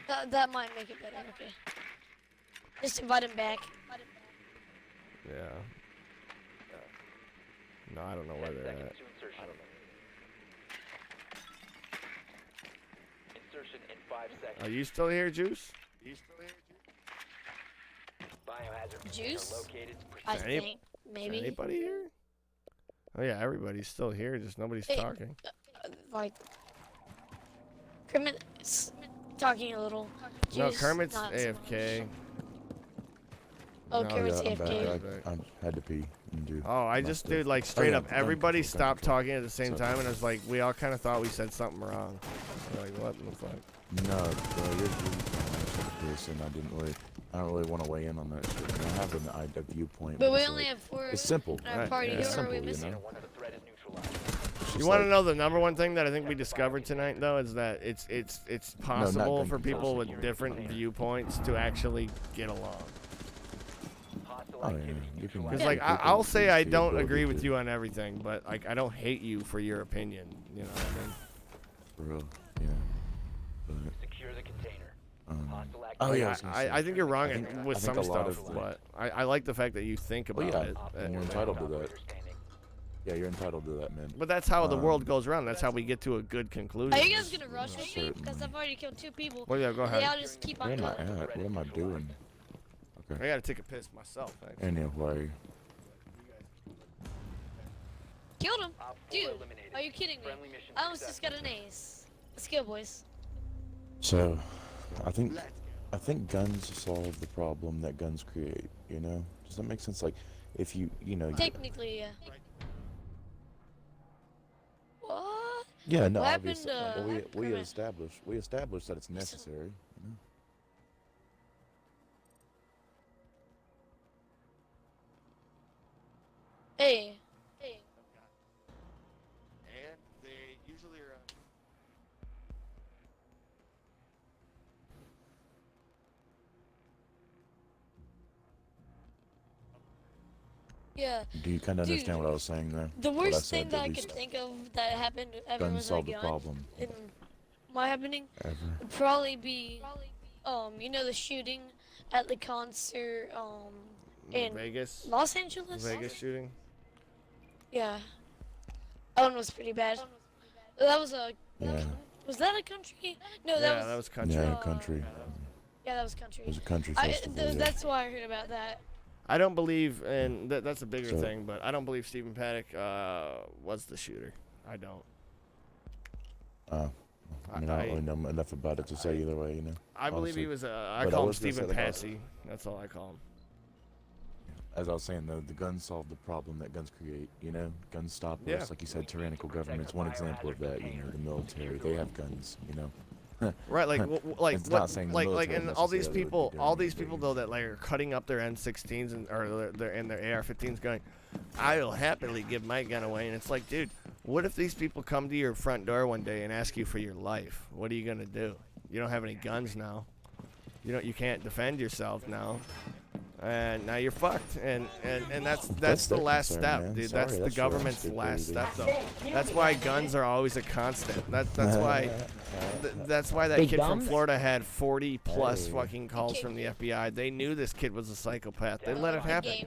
That might make it better. Okay. Just invite him back. Yeah. No, I don't know where they're at. Insertion in 5 seconds. Are you still here, Juice? Biohazard Juice? located. I think maybe. Is anybody here? Oh yeah, everybody's still here. Just nobody's talking. Like Kermit's talking a little. No, Kermit's AFK. Oh, Kermit's AFK. I had to pee. Oh, I just did like straight up. Everybody stopped talking at the same time, and it was like we all kind of thought we said something wrong. We're like, what in the fuck? No, you're this, and I don't really want to weigh in on that shit. I have a viewpoint. But we only have 4. It's simple. In our party. It's simple, Are we missing? You want to know the number one thing that I think we discovered tonight, though, is that it's possible for people with different viewpoints to actually get along. Oh, yeah. Because like I'll say I don't agree with you on everything, but like I don't hate you for your opinion. You know what I mean? For real, yeah. But, secure the container. Oh yeah, I think you're wrong with some stuff, but I like the fact that you think about it. And you're entitled to that. Yeah, you're entitled to that, man. But that's how the world goes around. That's how we get to a good conclusion. Are you guys gonna rush with me? Because I've already killed 2 people. Well, yeah, go ahead. They all just keep on going. What am I doing? Okay. I gotta take a piss myself, actually. Anyway. Killed him? Dude, are you kidding me? I almost just got an ace. Let's go, boys. So, I think guns solve the problem that guns create, you know? Does that make sense? Like, if you know... Technically, yeah. What? Yeah, no, what obviously. Happened, we established that it's necessary, you know? Hey. And they usually are. Yeah. Do you kind of understand what I was saying there? The worst thing that I could think of that happened ever was solve the problem. In my happening would probably be, you know, the shooting at the concert in Vegas. Los Angeles. Vegas shooting. Yeah. That one was pretty bad. That was a. Yeah. Was that a country? No, That was country. Yeah, country. Yeah, that was country. It was a country festival. That's why I heard about that. I don't believe, and that's a bigger thing, but I don't believe Stephen Paddock was the shooter. I don't. I mean, I don't really know enough about it to say either way, you know. I believe he was. I call him Stephen Patsy. That's all I call him. As I was saying, though, the guns solve the problem that guns create. You know, guns stop us. Like you said, tyrannical government's one example of that. You know, the military, they have guns. You know. Right, like It's not saying the like, military and all these necessarily people, would be doing all these anything. people though that like are cutting up their M16s and or their AR-15s, going, I will happily give my gun away, and it's like, dude, what if these people come to your front door one day and ask you for your life? What are you gonna do? You don't have any guns now. You can't defend yourself now. And now you're fucked, and that's the last step, man. dude. Sorry, That's the that's government's realistic, last dude. step, though. That's why guns are always a constant. That's why that Big kid from guns? Florida had 40 plus Hey. fucking calls from the FBI. They knew this kid was a psychopath. They let it happen.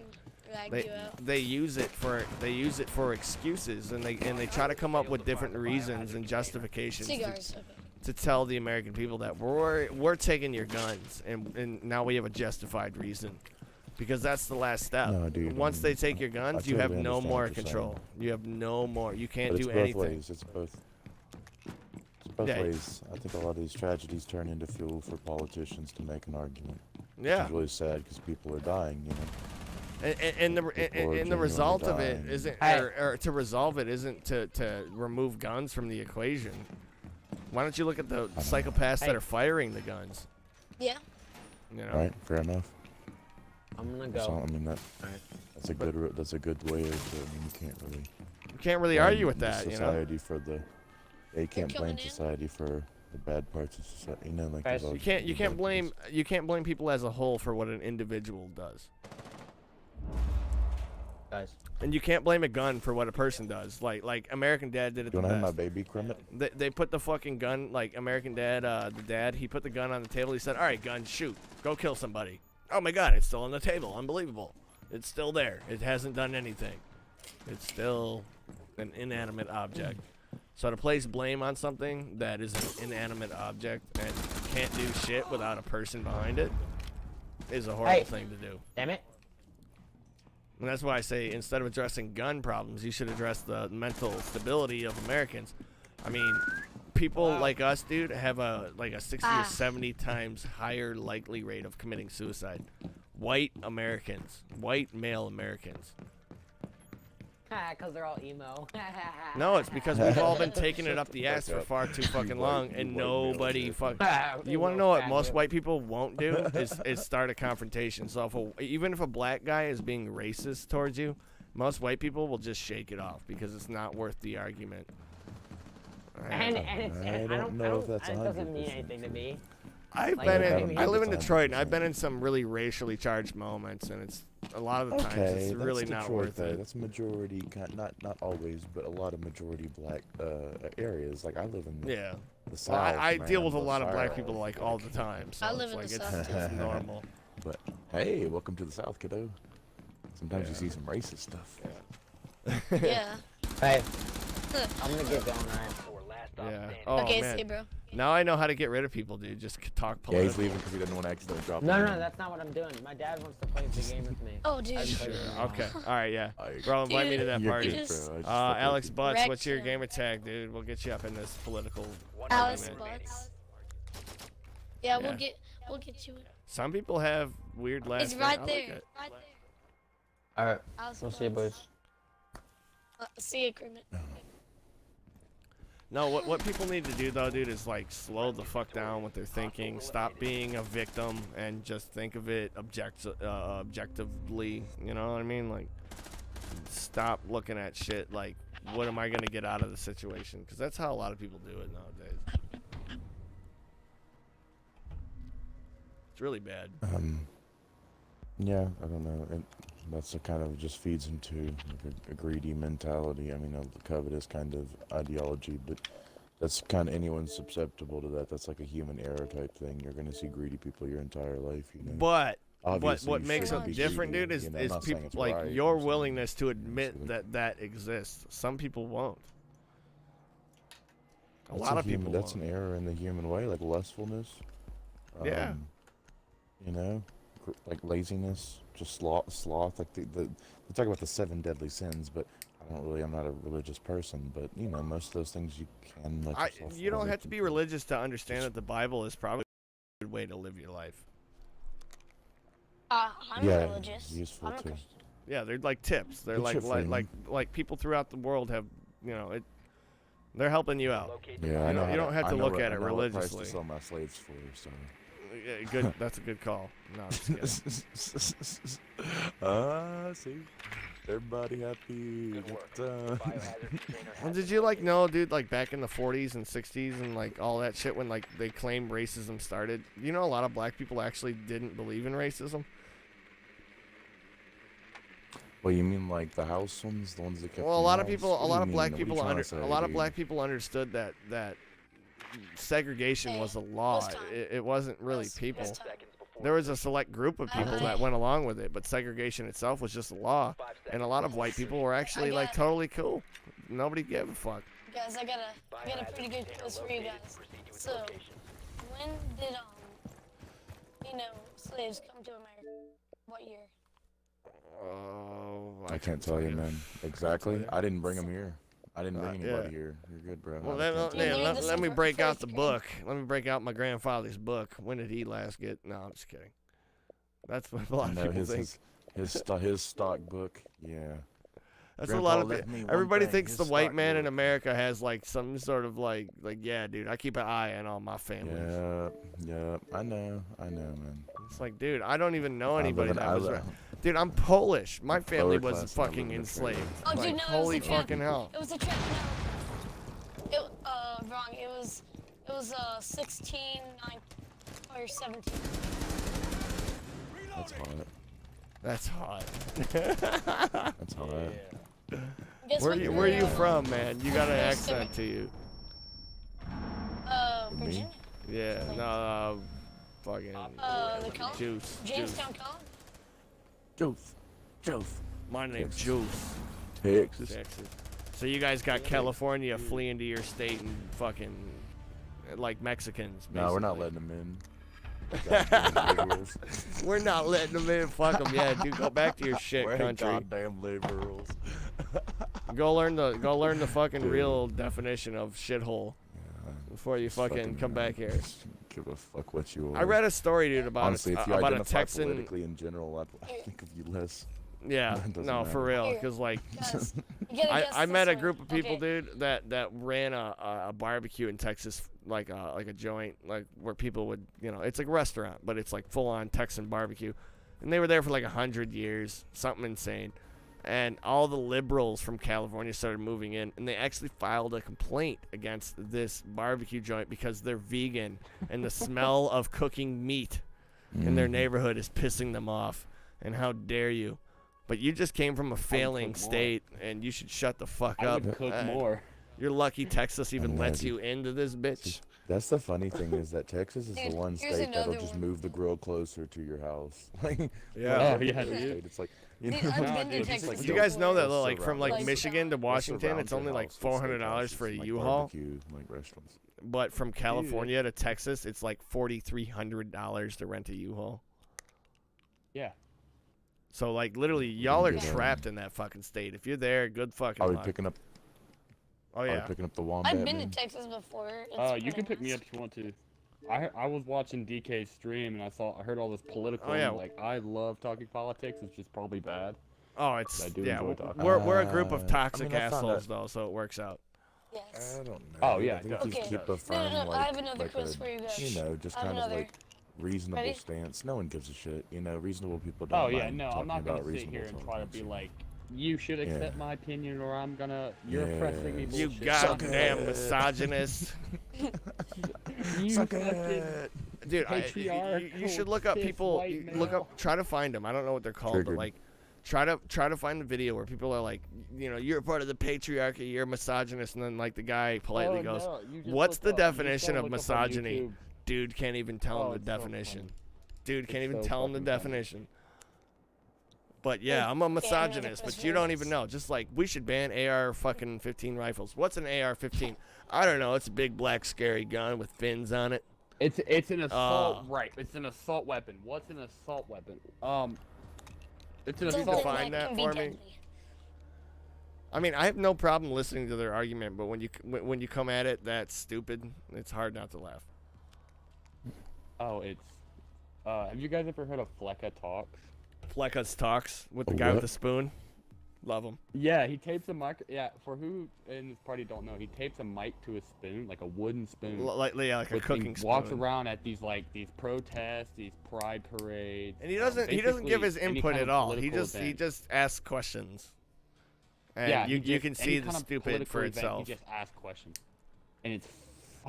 They use it for excuses, and they try to come up with different reasons and justifications Cigars. to tell the American people that we're taking your guns, and now we have a justified reason. Because that's the last step. No, dude, Once they take your guns, you have totally no understand more what you're control. You have no more. You can't But it's do both anything. ways. It's both Yeah. ways. I think a lot of these tragedies turn into fuel for politicians to make an argument. Yeah. Which is really sad because people are dying, you know. And the genuinely result of it dying. isn't, Hey. or to resolve it isn't to remove guns from the equation. Why don't you look at the psychopaths that Hey. are firing the guns? Yeah. You know. Right? Fair enough. I'm gonna So, go. I mean, that's a good way of. I mean, You can't really blame argue with the that. You know. society for the. You can't blame coming in? society for the bad parts of society. You know, like Guys, there's You always can't bad blame parts. people as a whole for what an individual does. Guys. And you can't blame a gun for what a person does. Like American Dad did it Do you the want to have my best. baby cremate? They put the fucking gun, like American Dad, the dad, he put the gun on the table. He said, all right, gun, shoot. Go kill somebody. Oh my God, it's still on the table. Unbelievable. It's still there. It hasn't done anything. It's still an inanimate object. So to place blame on something that is an inanimate object and can't do shit without a person behind it is a horrible thing to do. Damn it. And that's why I say instead of addressing gun problems, you should address the mental stability of Americans. I mean, people like us, dude, have a 60 or 70 times higher likely rate of committing suicide. White Americans, white male Americans. Because they're all emo. No, it's because we've all been taking it up the ass for far too fucking long, and nobody You want to know what most white people won't do is start a confrontation. So even if a black guy is being racist towards you, most white people will just shake it off because it's not worth the argument. And it's, I don't know if that's it doesn't mean 100% anything to me. I live in Detroit, and I've been in some really racially charged moments, and it's a lot of the times Okay, it's really that's not Detroit, worth though. it. That's majority, not always, but a lot of majority black areas. Like I live in the Yeah. South. Well, I man, deal with a the lot of black South. people like all the time, so I live it's in like the it's South. normal. But hey, welcome to the South, kiddo. Sometimes you see some racist stuff. Yeah. Hey, I'm gonna get going, right? Or last stop Yeah. standing. Oh Okay, man. see, bro. Now I know how to get rid of people, dude. Just talk Yeah, he's politically. leaving because he doesn't want to accidentally drop. No, him. no, that's not what I'm doing. My dad wants to play the game with me. Oh, dude. Okay. All right. Yeah. Alright. Bro, invite me to that You're party. good, Just- bro. I just Alex fucked Butts, Wrecked what's your him. gamer tag, dude? We'll get you up in this political Alice argument. Butts. Yeah, Yeah. we'll get you. Some people have weird last It's names. right I like there. it. Right there. Alright, Alice we'll see you, Butts. boys. See you, Kermit. No, what people need to do though, dude, is like slow the fuck down with their thinking. Stop being a victim and just think of it objectively. You know what I mean? Like, stop looking at shit like, what am I gonna get out of the situation? Because that's how a lot of people do it nowadays. It's really bad. Yeah, I don't know. And that's a kind of just feeds into like a greedy mentality. I mean, the covetous kind of ideology, but That's kind of anyone's susceptible to that. That's like a human error type thing. You're gonna see greedy people your entire life, you know. But Obviously, what you makes shouldn't it be different, greedy, dude, is, you know, I'm not saying people it's like right, your I'm saying willingness to admit honestly. that exists. Some people won't. A That's lot of human, people That's won't. an error in the human way, like lustfulness. Yeah. You know, like laziness, just sloth. Like they talk about the 7 deadly sins, but I'm not a religious person, but you know, most of those things you can let yourself you don't fall have to be into. religious to understand that the Bible is probably a good way to live your life. I'm Yeah, religious. useful I'm a too. Christian. Yeah, they're like tips. They're Good like shit for you, man. like people throughout the world have, you know, they're helping you out. Locate Yeah, I know. You don't have to look at it I know what price religiously. to sell my slaves for, so. Yeah, good. That's a good call. No, I'm just kidding. See, everybody happy. Good work. Good Biohazard time. container Well, has did been you like located. know, dude, like back in the 40s and 60s and like all that shit when like they claimed racism started? You know, a lot of black people actually didn't believe in racism. Well, you mean like the house ones, the ones that kept. Well, a in lot of house? people, What a do lot you of mean? black What are you people trying to say, a lot of dude? black people understood that segregation was a law. This time. It wasn't really This people. time. Seconds before There was a select group of people Okay. that went along with it, but segregation itself was just a law. 5 seconds. And a lot of white people were actually like totally cool. Nobody gave a fuck. Guys, I got a pretty good quiz for you guys. So, when did slaves come to America? What year? Oh, I can't tell you, man. Exactly. I didn't bring them here. I didn't bring anybody here. You're good, bro. Well, I can't tell you. let me break out the book. Let me break out my grandfather's book. When did he last get? No, I'm just kidding. That's what a lot of No, people think. his stock book. Yeah. That's what a lot of left me one everybody thing, thinks his the white stock man in book. America has like some sort of like yeah, dude. I keep an eye on all my family. Yeah. I know, man. It's like, dude, I don't even know I live anybody in- that I was. li- Dude, I'm Polish. My family lower was class and I live fucking in a enslaved. Oh, Like, dude, no, holy it was a trap. fucking hell. It was a trap. No. Wrong. It was 16, 9, or 17. That's hot. That's hot. That's hot. Guess Where what you year? from, man? You got an There's accent to you. Me? Virginia. Yeah, no, fucking The college? juice. Jamestown College? Joseph. My name's Texas. Juice. Texas. Texas. So you guys got California fleeing to your state and fucking like Mexicans. Basically. No, we're not letting them in. Goddamn liberals. We're not letting them in. Fuck them. Yeah, dude, go back to your shit We're country. goddamn liberals. Go learn the fucking real definition of shithole before you fucking come back here. Give a fuck what you are. I read a story, dude, about Honestly, if you about a identify Texan. politically in general, I'd think of you less. Yeah, It doesn't no, for matter. real, Here. because like. Guys, you gotta guess I met this a one. group of people, Okay. dude, that ran a barbecue in Texas, like a joint, like where people would, you know, it's like a restaurant, but it's like full on Texan barbecue, and they were there for like 100 years, something insane, and all the liberals from California started moving in, and they actually filed a complaint against this barbecue joint because they're vegan, and the smell of cooking meat in their neighborhood is pissing them off, and how dare you. But you just came from a failing state, and you should shut the fuck I up. would cook more. You're lucky Texas even lets Imagine. you into this bitch. That's the funny thing is that Texas is Dude, the one here's state that'll another just one. move the grill closer to your house. Like, Yeah. Oh, yeah, every dude. state, it's like, you Dude, know, I've No, been to dude, Texas. Did you guys know that They'll like from like surround- Michigan to they'll Washington, surround it's only your like house with $400 steakhouses for a and, like, U-Haul, barbecue, like restaurants. but from California to Texas, it's like $4,300 to rent a U-Haul. Yeah. So like literally, y'all are do that. trapped in that fucking state. If you're there, good fucking Are we luck. picking up? Oh Are we yeah. picking up the wombat? I've been to man? Texas before. It's You can pretty pick me nice. up if you want to. I was watching DK's stream and I heard all this political. Oh, yeah. And, like, I love talking politics. It's just probably bad. Oh, it's I do yeah. enjoy talking. We're a group of I toxic mean, I found assholes that- though, so it works out. Yes. I don't know. Oh, yeah, I think it if you does. keep a No, firm, no, like, I have another like quiz a, for you guys. you know, just I have kind of another. like reasonable Ready? stance. No one gives a shit. You know, reasonable people don't. Oh yeah, mind no, I'm talking not about gonna sit here reasonable and try to be topics. like, you should accept my opinion or I'm gonna, you're oppressing me. You bullshit. goddamn it. misogynist. You Suck fucking it. Dude, you Patriarchal should look up cis people. white Look male. up, try to find them. I don't know what they're called, Triggered. but like, Try to find the video where people are like, you know, you're part of the patriarchy, you're a misogynist, and then like the guy politely goes, "What's the definition of misogyny?" Dude can't even tell him the definition. Dude can't even tell him the definition. But yeah, I'm a misogynist, but you don't even know. Just like we should ban AR-15 rifles. What's an AR-15? I don't know. It's a big black scary gun with fins on it. It's an assault, right? It's an assault weapon. What's an assault weapon? It's an assault. Define that for me. I mean, I have no problem listening to their argument, but when you come at it that's stupid, it's hard not to laugh. Oh, it's. Have you guys ever heard of Flecka Talks? Flecka's Talks with the guy with the spoon. Love him. Yeah, he tapes a mic. Yeah, for who in this party don't know, he tapes a mic to a spoon, like a wooden spoon. Like a cooking spoon. Walks around at these protests, these pride parades. And he doesn't give his input at all. He just asks questions. And yeah, you can see the stupid for itself. He just asks questions, and it's.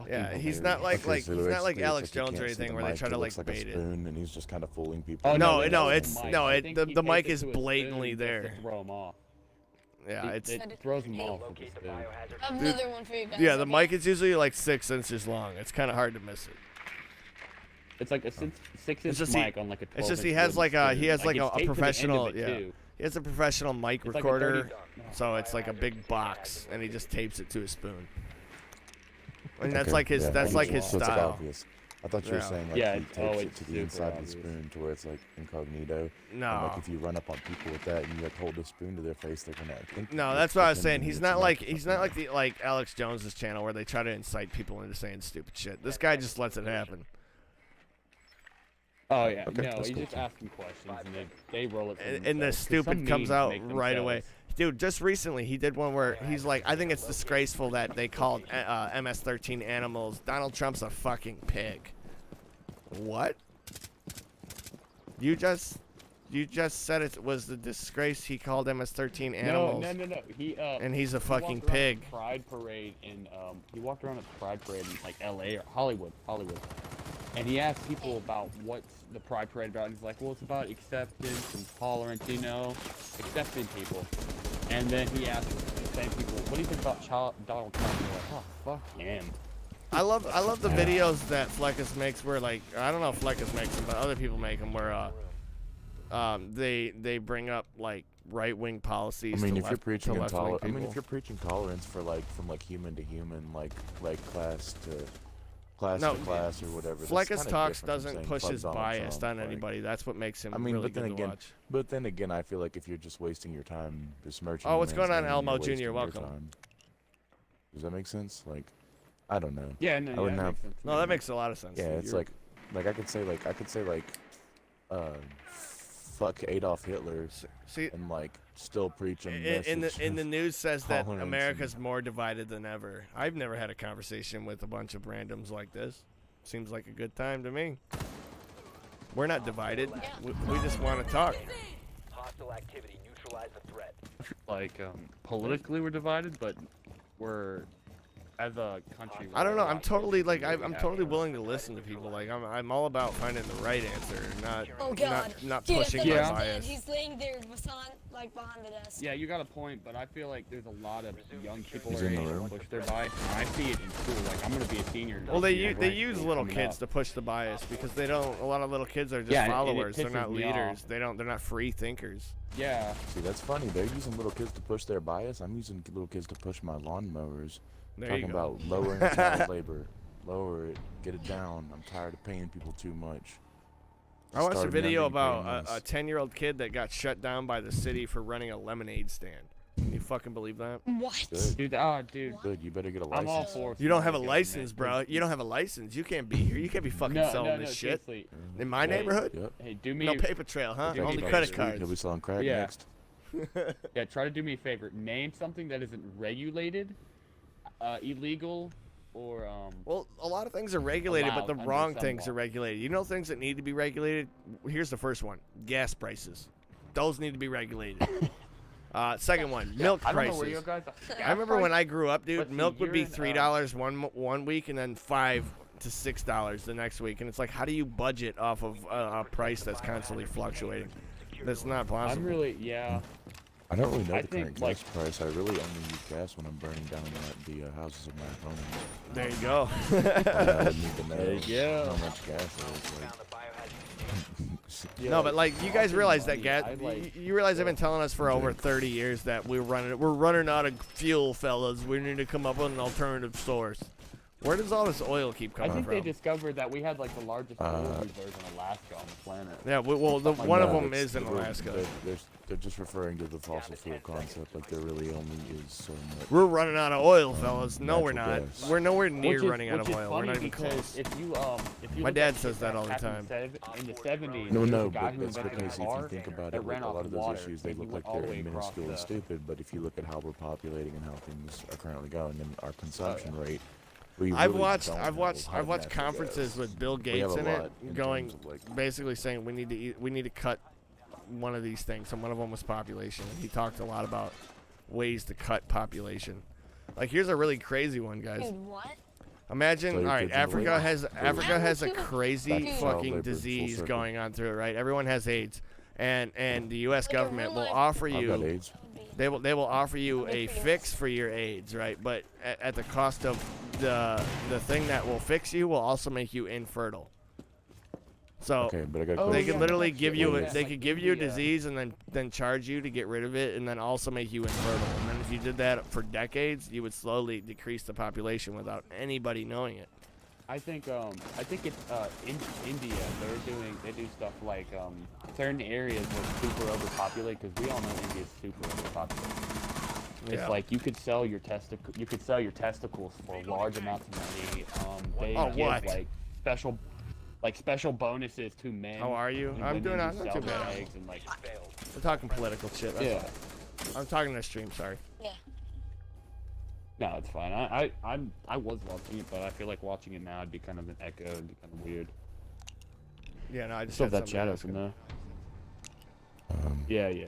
Yeah, he's not like Alex Jones or anything where they try to like bait it. And he's just kind of fooling people. Oh no, the mic is blatantly there. To throw him off. Yeah, it throws him off. I have another one for you guys. Yeah, the mic is usually like 6 inches long. It's kind of hard to miss it. It's like a 6-inch mic on like a 12-inch. It's just he has a professional He has a professional mic recorder, so it's like a big box, and he just tapes it to a spoon. And that's like his style. I thought you were saying like he tapes it to the inside of the spoon to where it's like incognito. No. And, like if you run up on people with that and you like hold the spoon to their face, they're gonna think. No, that's what I was saying. He's not like Alex Jones's channel where they try to incite people into saying stupid shit. This guy just lets it happen. Oh yeah, okay, no, he's just asking questions and they roll it. And the stupid comes out right away. Dude, just recently he did one where he's like, I think it's disgraceful that they called MS-13 animals. Donald Trump's a fucking pig. What? You just said it was the disgrace he called MS-13 animals. No. And he's a fucking pig. Pride parade in he walked around at the Pride parade in like LA or Hollywood. And he asked people about what's the Pride Parade about, and he's like, well, it's about acceptance and tolerance, you know, accepting people. And then he asked the same people, what do you think about Donald Trump? And they're like, oh, fuck him. I love the videos that Fleckus makes where, like, I don't know if Fleckus makes them, but other people make them where they bring up, like, right-wing policies. I mean, if you're preaching tolerance for, like, from, like, human to human, like class to class or whatever. Fleckus Talks doesn't push his bias on anybody. That's what makes him really good to watch. But then again, I feel like if you're just wasting your time besmirching. Oh, what's going on, Elmo Jr.? Welcome. Does that make sense? Like, I don't know. Yeah, no, that makes a lot of sense. Yeah, it's like I could say fuck Adolf Hitler, and like still preaching. In the news says that America's more divided than ever. I've never had a conversation with a bunch of randoms like this. Seems like a good time to me. We're not divided. We just want to talk. Hostile activity. Neutralize the threat. Like politically we're divided, but we're as a country. I don't know. I'm totally willing to listen to people. Like I'm all about finding the right answer, not pushing my bias. He's laying there behind the desk. Yeah, you got a point, but I feel like there's a lot of young people who push their bias. I see it in school. Like I'm gonna be a senior. Well, they use little kids to push the bias because they don't. A lot of little kids are just followers. They're not leaders. They're not free thinkers. Yeah. See, that's funny. They're using little kids to push their bias. I'm using little kids to push my lawnmowers. Talking about lowering child labor. Lower it. Get it down. I'm tired of paying people too much. I watched a video about a 10-year-old kid that got shut down by the city for running a lemonade stand. Can you fucking believe that? What? Dude, dude. Good, you better get a license. I'm all for it. You don't have a license, bro. You don't have a license. You can't be here. You can't be fucking selling this shit. In my neighborhood? Yep. Hey, do me no paper trail, huh? Only credit cards. You'll be selling crack next. Yeah, try to do me a favor. Name something that isn't regulated, illegal, or Well, a lot of things are regulated, but the wrong things are regulated. You know things that need to be regulated? Here's the first one. Gas prices. Those need to be regulated. Second one, milk prices. I remember when I grew up, dude, milk would be $3 one week and then $5 to $6 the next week. And it's like, how do you budget off of a price that's constantly fluctuating? That's not possible. I'm really, yeah. I don't really know I the think, current like, gas price. I really only use gas when I'm burning down the houses of my opponents. There you go. I would need to know There you go. how much gas there is. Like. Yeah, No, but like you guys realize that money, gas. You realize they've been telling us for over 30 years that we're running out of fuel, fellas. We need to come up with an alternative source. Where does all this oil keep coming I think from? they discovered that we had like the largest oil reserves in Alaska on the planet. Yeah, well, one of them is in Alaska. They're just referring to the fossil fuel concept, like there really only is so much. We're running out of oil, fellas. No, we're not. gas. We're nowhere near running out of Which is oil. funny We're not even because close. if you My look dad at says shit that all the happened time. In the 70s, No, there was a guy but who that's invented because a if car you think about that it, like ran a off lot of those water, issues, they and he look went like all the they're way across minuscule and the- stupid, but if you look at how we're populating and how things are currently going and our consumption rate, I've watched conferences with Bill Gates in it, going basically saying we need to cut one of these things, and one of them was population. He talked a lot about ways to cut population. Like here's a really crazy one, guys. Dude, what? Imagine, all right, Africa has a Dude. crazy Dude. fucking disease going on through it, right? Everyone has AIDS, and the U.S. government will offer I've got you. AIDS. They will offer you a fix for your AIDS, right? But at the cost of the thing that will fix you will also make you infertile. So Okay, but I got they could literally that's give shit you like a, that. they Like could give you a India. disease and then charge you to get rid of it, and then also make you infertile. And then if you did that for decades, you would slowly decrease the population without anybody knowing it. I think it's in India they do stuff like certain areas are super overpopulated because we all know India's super overpopulated. Yeah. It's like you could sell your testicles for large amounts of money. They Oh, give what? special bonuses to men. How are you? who I'm win doing and not sell too their bad. eggs and, like, We're talking political shit. That's yeah. all. I'm talking to stream. Sorry. Yeah. No, it's fine. I was watching it, but I feel like watching it now would be kind of an echo. It'd be kind of weird. Yeah, no, I just Still had have that something shadow else. from there. Yeah.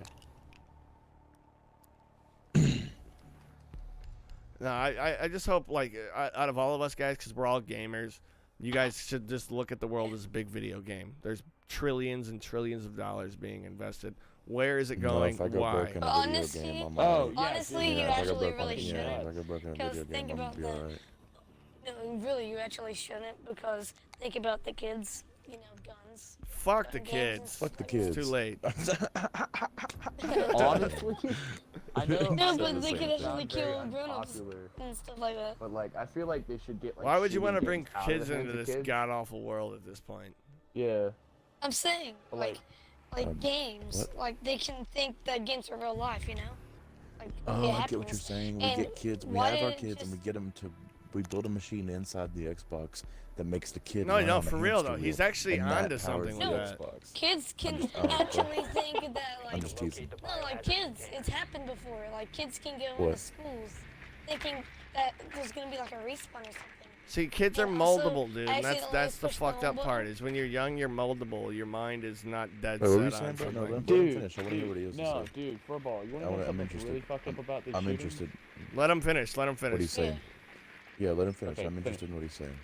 No, I just hope, like, out of all of us guys, because we're all gamers, you guys should just look at the world as a big video game. There's trillions and trillions of dollars being invested. Where is it going? If I go Why? broke in a Honestly- video game, I'm Oh, alright. yeah, Honestly, dude. you If I go actually broke on really a- shouldn't. If I go broke in a Because video think game, I'm about gonna be that. alright. No, really, you actually shouldn't, because think about the kids, you know, guns. Fuck the Gun games kids. and Fuck the stuff. kids. It's too late. Honestly, I know. No, Said but the they same could thing. actually Not very kill grown-ups unpopular, and stuff like that. but like I feel like they should get like. Why would you want to shooting bring games out of kids the into hands of this kids. god-awful world at this point? Yeah. I'm saying, But, like games, what? like they can think that games are real life, you know? Like, Oh, it I get what you're happens. saying. We And get kids. We why have our didn't kids, and we just- get them to. We build a machine inside the Xbox that makes the kid. No, run no, on a for real, hamster though. He's wheel, actually and that onto something powers with the that. Xbox. Kids can just- actually think that, I'm like, just teasing. no, like kids, it's happened before. Like kids can go What? into schools thinking that there's gonna be like a respawn or something. See, kids are And also, moldable, dude, and accidentally that's the push the fucked up home part. button. Is when you're young, you're moldable. Your mind is not dead Wait, what were you set saying, on bro? No, something. let him Dude, finish. I want to hear what he has to no, say. dude, Furball, you want to know I'm something interested. really fucked up about this I'm shooting? interested. Let him finish. Let him What he's finish. saying. Yeah, let him finish. Okay, I'm finish. interested in what he's saying.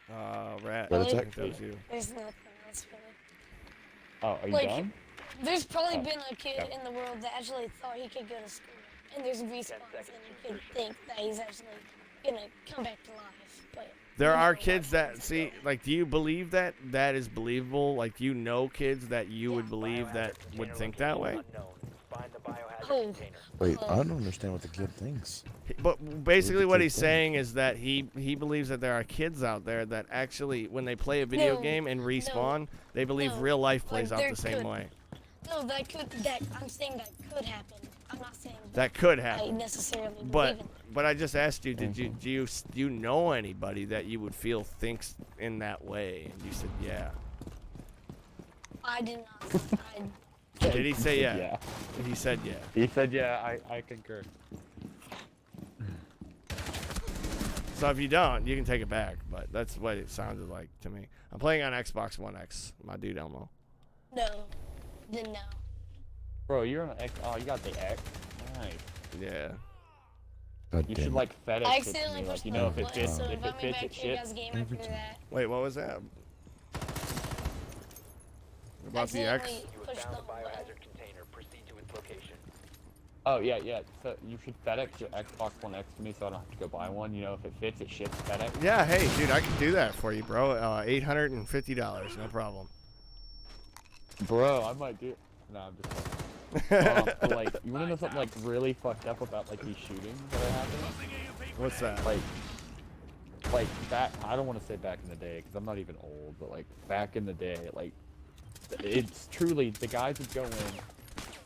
Rat. Rat I attack? think that was you. There's nothing. That's funny. Oh, are you Like, done? There's probably Oh, been a kid yeah. in the world that actually thought he could go to school, and there's respawns, and you could think that he's actually gonna come back to life. But There you are know, kids that see, like, do you believe that that is believable? Like, do you know kids that you would believe that would think that way? Oh, Wait, I don't understand what the kid thinks. But basically, what kid he's think? saying is that he believes that there are kids out there that actually, when they play a video No, game and respawn, they believe no, real life like, plays out there the same could- way. no, I'm saying that could happen. I'm not saying That could I happen. necessarily believe But it. but I just asked you, do you know anybody that you would feel thinks in that way? And you said yeah. I did not. Did he say yeah? Yeah. He said yeah. He said yeah. I concur. So if you don't, you can take it back. But that's what it sounded like to me. I'm playing on Xbox One X, my dude Elmo. No, didn't know. Bro, you're on an X. Oh, you got the X. Nice. Yeah. God You damn should it. like FedEx I it to accidentally me, like pushed you the know if it button, fits, so if it invite me fits, back it to your ships. guys' game after that. Wait, what was that? About the X? accidentally You have pushed found the the button. biohazard container. Proceed to its location. Oh, yeah. So you should FedEx your Xbox One X to me so I don't have to go buy one. You know, if it fits, it ships FedEx. Yeah, hey, dude, I can do that for you, bro. $850, no problem. Bro, I might do. No, I'm just kidding. But, like, you wanna know something like really fucked up about like these shootings that are happening? What's that? Like back. I don't want to say back in the day because I'm not even old, but like back in the day, like it's truly the guys would go in,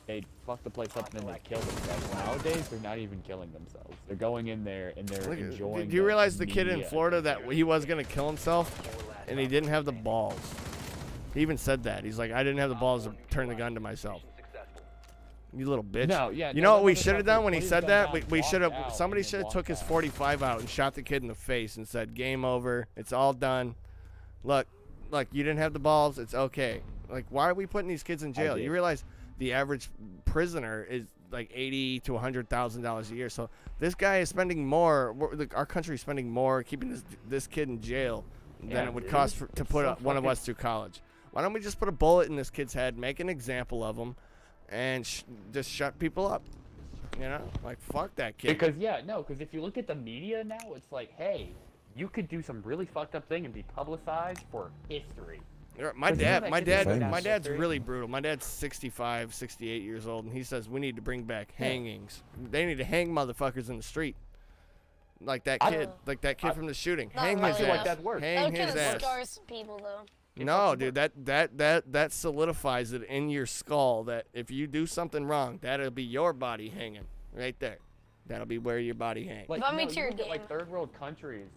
they'd fuck the place up and then they'd kill themselves. Nowadays, they're not even killing themselves. They're going in there and they're enjoying. Do you realize the kid in media Florida that he was gonna kill himself, and he didn't have the balls? He even said that. He's like, I didn't have the balls to turn the gun to myself. You little bitch. No, yeah. You know what we should have done when he said that? We should have. Somebody should have took his 45 out and shot the kid in the face and said, "Game over. It's all done. Look, you didn't have the balls. It's okay." Like, why are we putting these kids in jail? You realize the average prisoner is like $80,000 to $100,000 a year. So this guy is spending more. Our country is spending more keeping this kid in jail than it would cost to put one of us through college. Why don't we just put a bullet in this kid's head, make an example of him, and just shut people up? You know, like, fuck that kid. Because because if you look at the media now, it's like, hey, you could do some really fucked up thing and be publicized for history. My dad's really brutal. My dad's 65, 68 years old, and he says we need to bring back hangings. They need to hang motherfuckers in the street, like that kid from the shooting. Hang his ass. Like that works. Hang his ass. Scars some people though. No, dude, that solidifies it in your skull that if you do something wrong, that'll be your body hanging right there. That'll be where your body hangs. Like, Let me to your game. Like third world countries,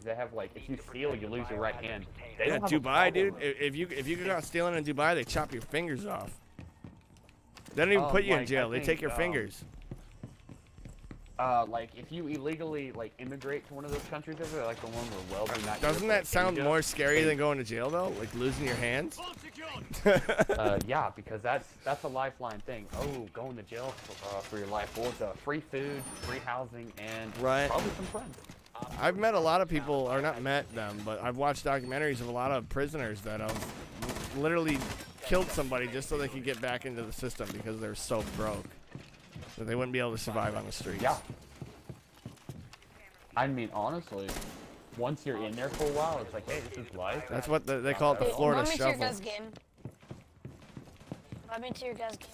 they have like if you steal, you lose your right hand. They Yeah, don't have Dubai, dude. If you go out stealing in Dubai, they chop your fingers off. They don't even put you in jail. They take your fingers. Like if you illegally like immigrate to one of those countries over there, like the one where welding not. Doesn't that sound more scary than going to jail though? Like losing your hands? Yeah, because that's a lifeline thing. Oh, going to jail for your life. Well, it's free food, free housing, and probably some friends. I've met a lot of people, or not met them, but I've watched documentaries of a lot of prisoners that have literally killed somebody just so they could get back into the system because they're so broke that they wouldn't be able to survive on the streets. Yeah. I mean, honestly, once you're in there for a while, it's like, hey, this is life. That's what they call it, the Florida Shuffle. Let me to your guys' game. Let me to your guys' game.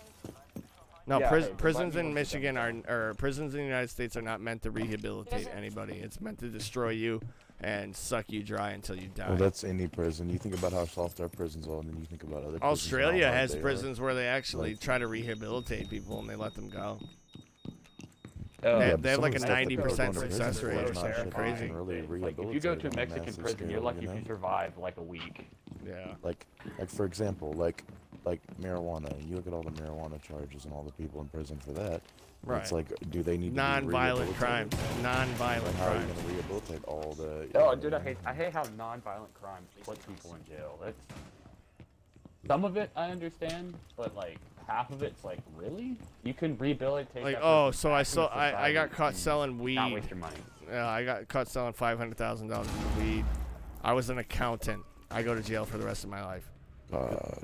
No, prisons in Michigan or prisons in the United States are not meant to rehabilitate anybody. It's meant to destroy you and suck you dry until you die. Well, that's any prison. You think about how soft our prisons are, and then you think about other prisons. Australia has prisons where they actually try to rehabilitate people and they let them go. They have like a 90% success rate or something crazy. Like if you go to a Mexican prison, you're lucky if you survive like a week. Yeah. Like for example, like marijuana. You look at all the marijuana charges and all the people in prison for that. Right. It's like, do they need non-violent crimes? Non-violent How are you crimes. going to rehabilitate all the? Oh, dude, I hate how non-violent crimes put people in jail. That's some of it I understand, but like half of it's like, really? You can rehabilitate. Like, that so I got caught selling weed. Not waste your money. Yeah, I got caught selling $500,000 of weed. I was an accountant. I go to jail for the rest of my life.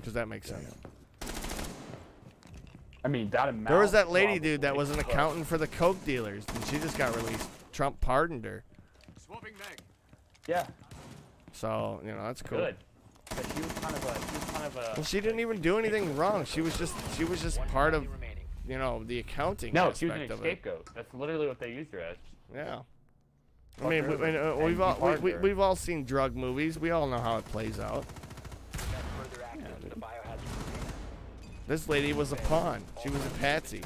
Does that make sense? I mean, that amount. There was that lady, dude, that was an accountant for the coke dealers, and she just got released. Trump pardoned her. Yeah. So, you know, that's cool. Good. But she was kind of a. Well, she didn't even do anything wrong. She was just part of, you know, the accounting No, aspect she was of an scapegoat. That's literally what they used her as. Yeah. I mean, we've all seen drug movies. We all know how it plays out. This lady was a pawn. She was a patsy.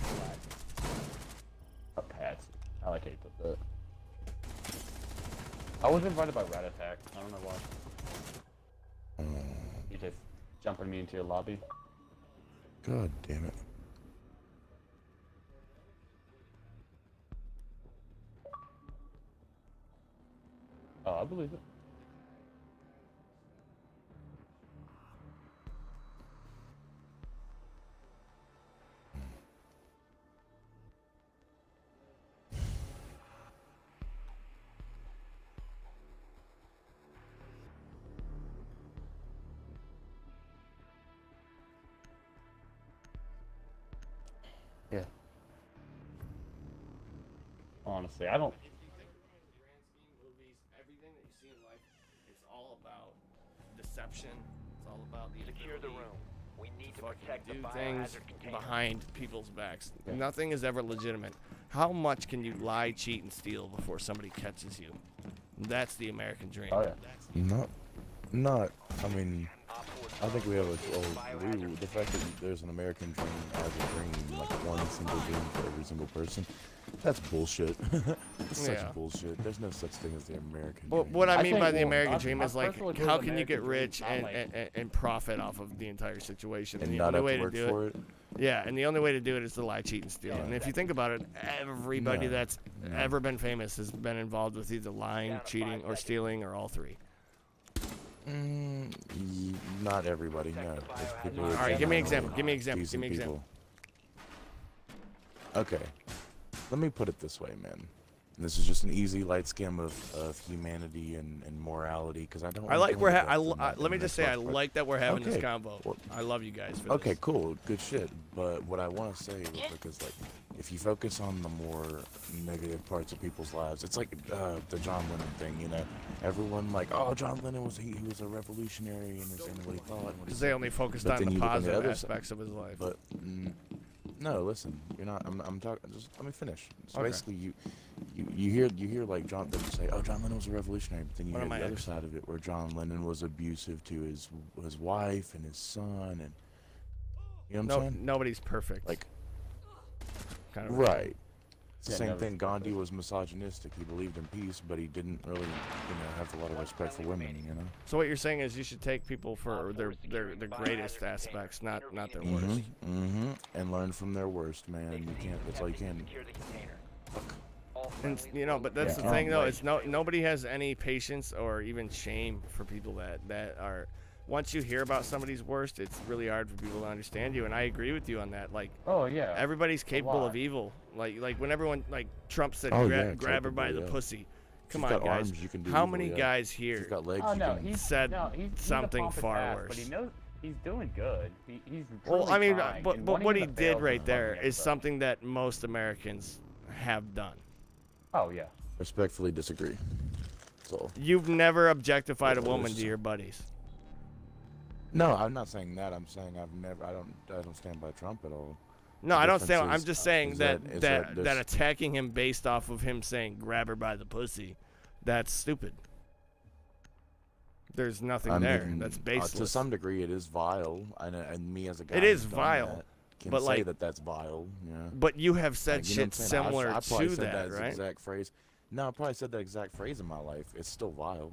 A patsy. I like how you put that. I was invited by Rat Attack. I don't know why. You just jumping me into your lobby. God damn it. Oh, I believe it. Honestly, I don't. Everything that you see in life, it's all about deception. It's all about the Secure the room. We need to protect the do biohazard things container. behind people's backs. Nothing is ever legitimate. How much can you lie, cheat, and steal before somebody catches you? That's the American dream. Oh yeah. Not. I mean, I think we have the fact that there's an American dream as a dream, like one single dream for every single person. That's bullshit. It's such bullshit. There's no such thing as the American dream. What I mean by the American dream is like, how can you get rich and profit off of the entire situation? And the not only have way to to work do for it, it? yeah, and the only way to do it is to lie, cheat, and steal. And if you think about it, everybody that's ever been famous has been involved with either lying, cheating, or stealing, or all three. Not everybody, no. All right, give me an example. Give me an example. Give me an example. Okay, let me put it this way, man. This is just an easy, light skim of humanity and morality, because I don't. I like let me just say I like that we're having this convo. Well, I love you guys for okay, this. cool, good shit. But what I want to say real quick is like, if you focus on the more negative parts of people's lives, it's like the John Lennon thing, you know. Everyone like, oh, John Lennon was he was a revolutionary and what he thought. Because they only focused on the positive aspects of his life. But no, listen, you're not. I'm talking. Just let me finish. So basically, you hear like John. They say, oh, John Lennon was a revolutionary, but then you hear the other side of it, where John Lennon was abusive to his wife and his son, and you know what I'm saying? Nobody's perfect. Like, kind of right. It's the same thing. Gandhi was misogynistic. He believed in peace, but he didn't really, have a lot of respect for women. You know. So what you're saying is you should take people for their greatest aspects, not their worst. And learn from their worst, man. You can't. That's all you can. And but that's the thing, though. It's nobody has any patience or even shame for people that are. Once you hear about somebody's worst, it's really hard for people to understand you, and I agree with you on that. Like, everybody's capable of evil. Like when everyone, like Trump said, grab her by the pussy. Come on, guys. How many guys here said something far worse? But he knows he's doing good. He's well, I mean, but what he did right there is something that most Americans have done. Oh yeah. Respectfully disagree. So you've never objectified a woman to your buddies. No, I'm not saying that. I'm saying I don't stand by Trump at all. No, I don't stand. I'm just saying that attacking him based off of him saying grab her by the pussy, that's stupid. There's nothing there. That's baseless. To some degree, it is vile, and me as a guy, it is vile. Can but say that's vile. Yeah. But you have said shit similar I to that, right? Exact phrase. No, I probably said that exact phrase in my life. It's still vile,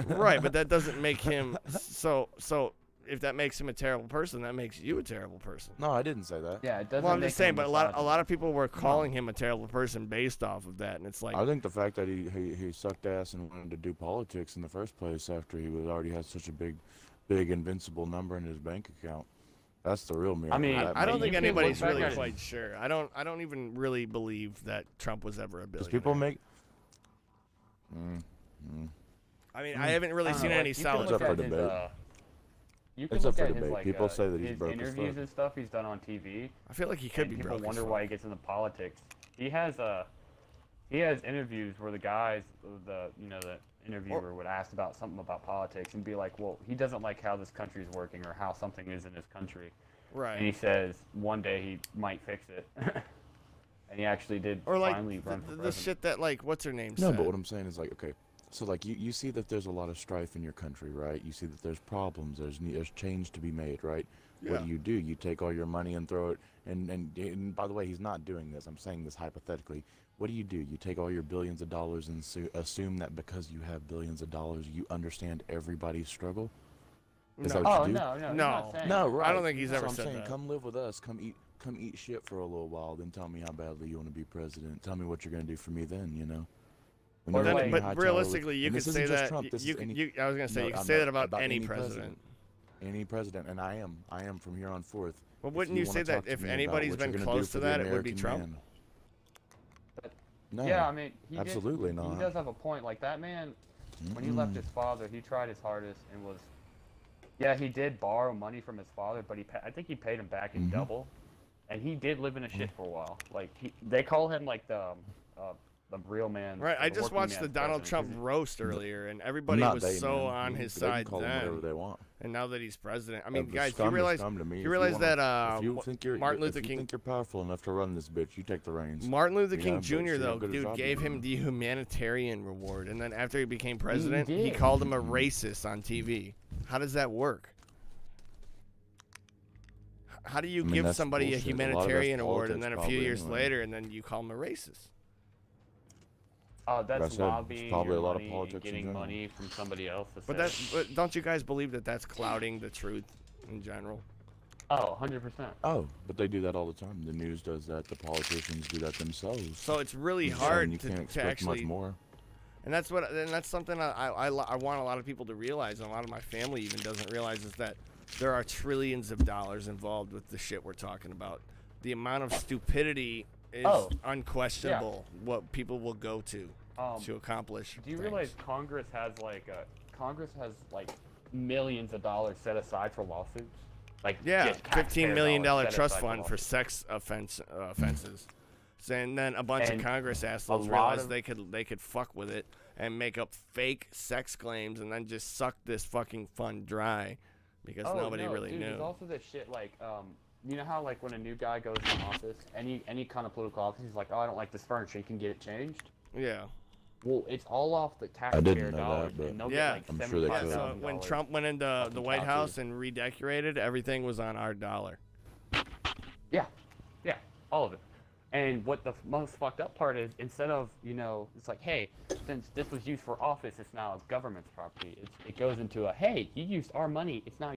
Right, but that doesn't make him so. If that makes him a terrible person, that makes you a terrible person. No, I didn't say that. Yeah, it doesn't. Well, I'm just saying, but a lot of people were calling him a terrible person based off of that, and it's like. I think the fact that he sucked ass and wanted to do politics in the first place after he already had such a big invincible number in his bank account. That's the real miracle. I mean, I don't think anybody's really quite sure. I don't even really believe that Trump was ever a billionaire. People make. I mean, I haven't really seen any solid. You can look at his people say that he's his broke interviews and stuff he's done on TV. I feel like he could be broke. People wonder why he gets into politics. He has interviews where the guys, the interviewer would ask about something about politics and be like, well, he doesn't like how this country is working or how something is in his country. Right. And he says one day he might fix it. And he actually did finally run for president. The shit that, like, what's her name said. No, but what I'm saying is, like, okay, so, like, you see that there's a lot of strife in your country, right? You see that there's problems, there's change to be made, right? Yeah. What do? You take all your money and throw it, and by the way, he's not doing this. I'm saying this hypothetically. What do? You take all your billions of dollars and assume that because you have billions of dollars, you understand everybody's struggle? Is that what you do? No, right. I don't think he's ever said that. Come live with us. Come eat shit for a little while, then tell me how badly you want to be president. Tell me what you're going to do for me then, you know? But realistically, you could say that. I was going to say, you could say that about any president. Any president, and I am from here on forth. Well, wouldn't you say that if anybody's been close to that, it would be Trump? No. Yeah, I mean, absolutely not. He does have a point. Like that man, when he left his father, he tried his hardest and was. Yeah, he did borrow money from his father, but I think he paid him back in double, and he did live in a shit for a while. Like they call him like the the real man. Right, I just watched the Donald Trump roast earlier, and everybody was so on his side then. They want. And now that he's president, I mean, guys, you realize that if you think you're powerful enough to run this bitch, you take the reins. Martin Luther King Jr. though, dude, gave him the humanitarian reward, and then after he became president, he called him a racist on TV. How does that work? How do you give somebody a humanitarian award, and then a few years later, and then you call him a racist? That's lobbying, probably a lot of politics, getting money from somebody else. But don't you guys believe that that's clouding the truth in general? Oh, 100%. Oh, but they do that all the time. The news does that. The politicians do that themselves. So it's really hard to actually. Much more. And that's something I want a lot of people to realize, and a lot of my family even doesn't realize, is that there are trillions of dollars involved with the shit we're talking about. The amount of stupidity is unquestionable. Yeah. What people will go to accomplish. Do you realize Congress has like millions of dollars set aside for lawsuits? Like $15 million trust fund for sex offenses. And then a bunch of Congress assholes realized they could fuck with it and make up fake sex claims and then just suck this fucking fund dry because nobody really knew. There's also this shit like you know how like when a new guy goes in office, any kind of political office, he's like, oh, I don't like this furniture, you can get it changed. Yeah. Well, it's all off the taxpayer dollars. I'm sure they could. So when Trump went into the White House and redecorated, everything was on our dollar. Yeah, all of it. And what the most fucked up part is, instead of, it's like, hey, since this was used for office, it's now government's property. It goes into a, hey, you used our money, it's now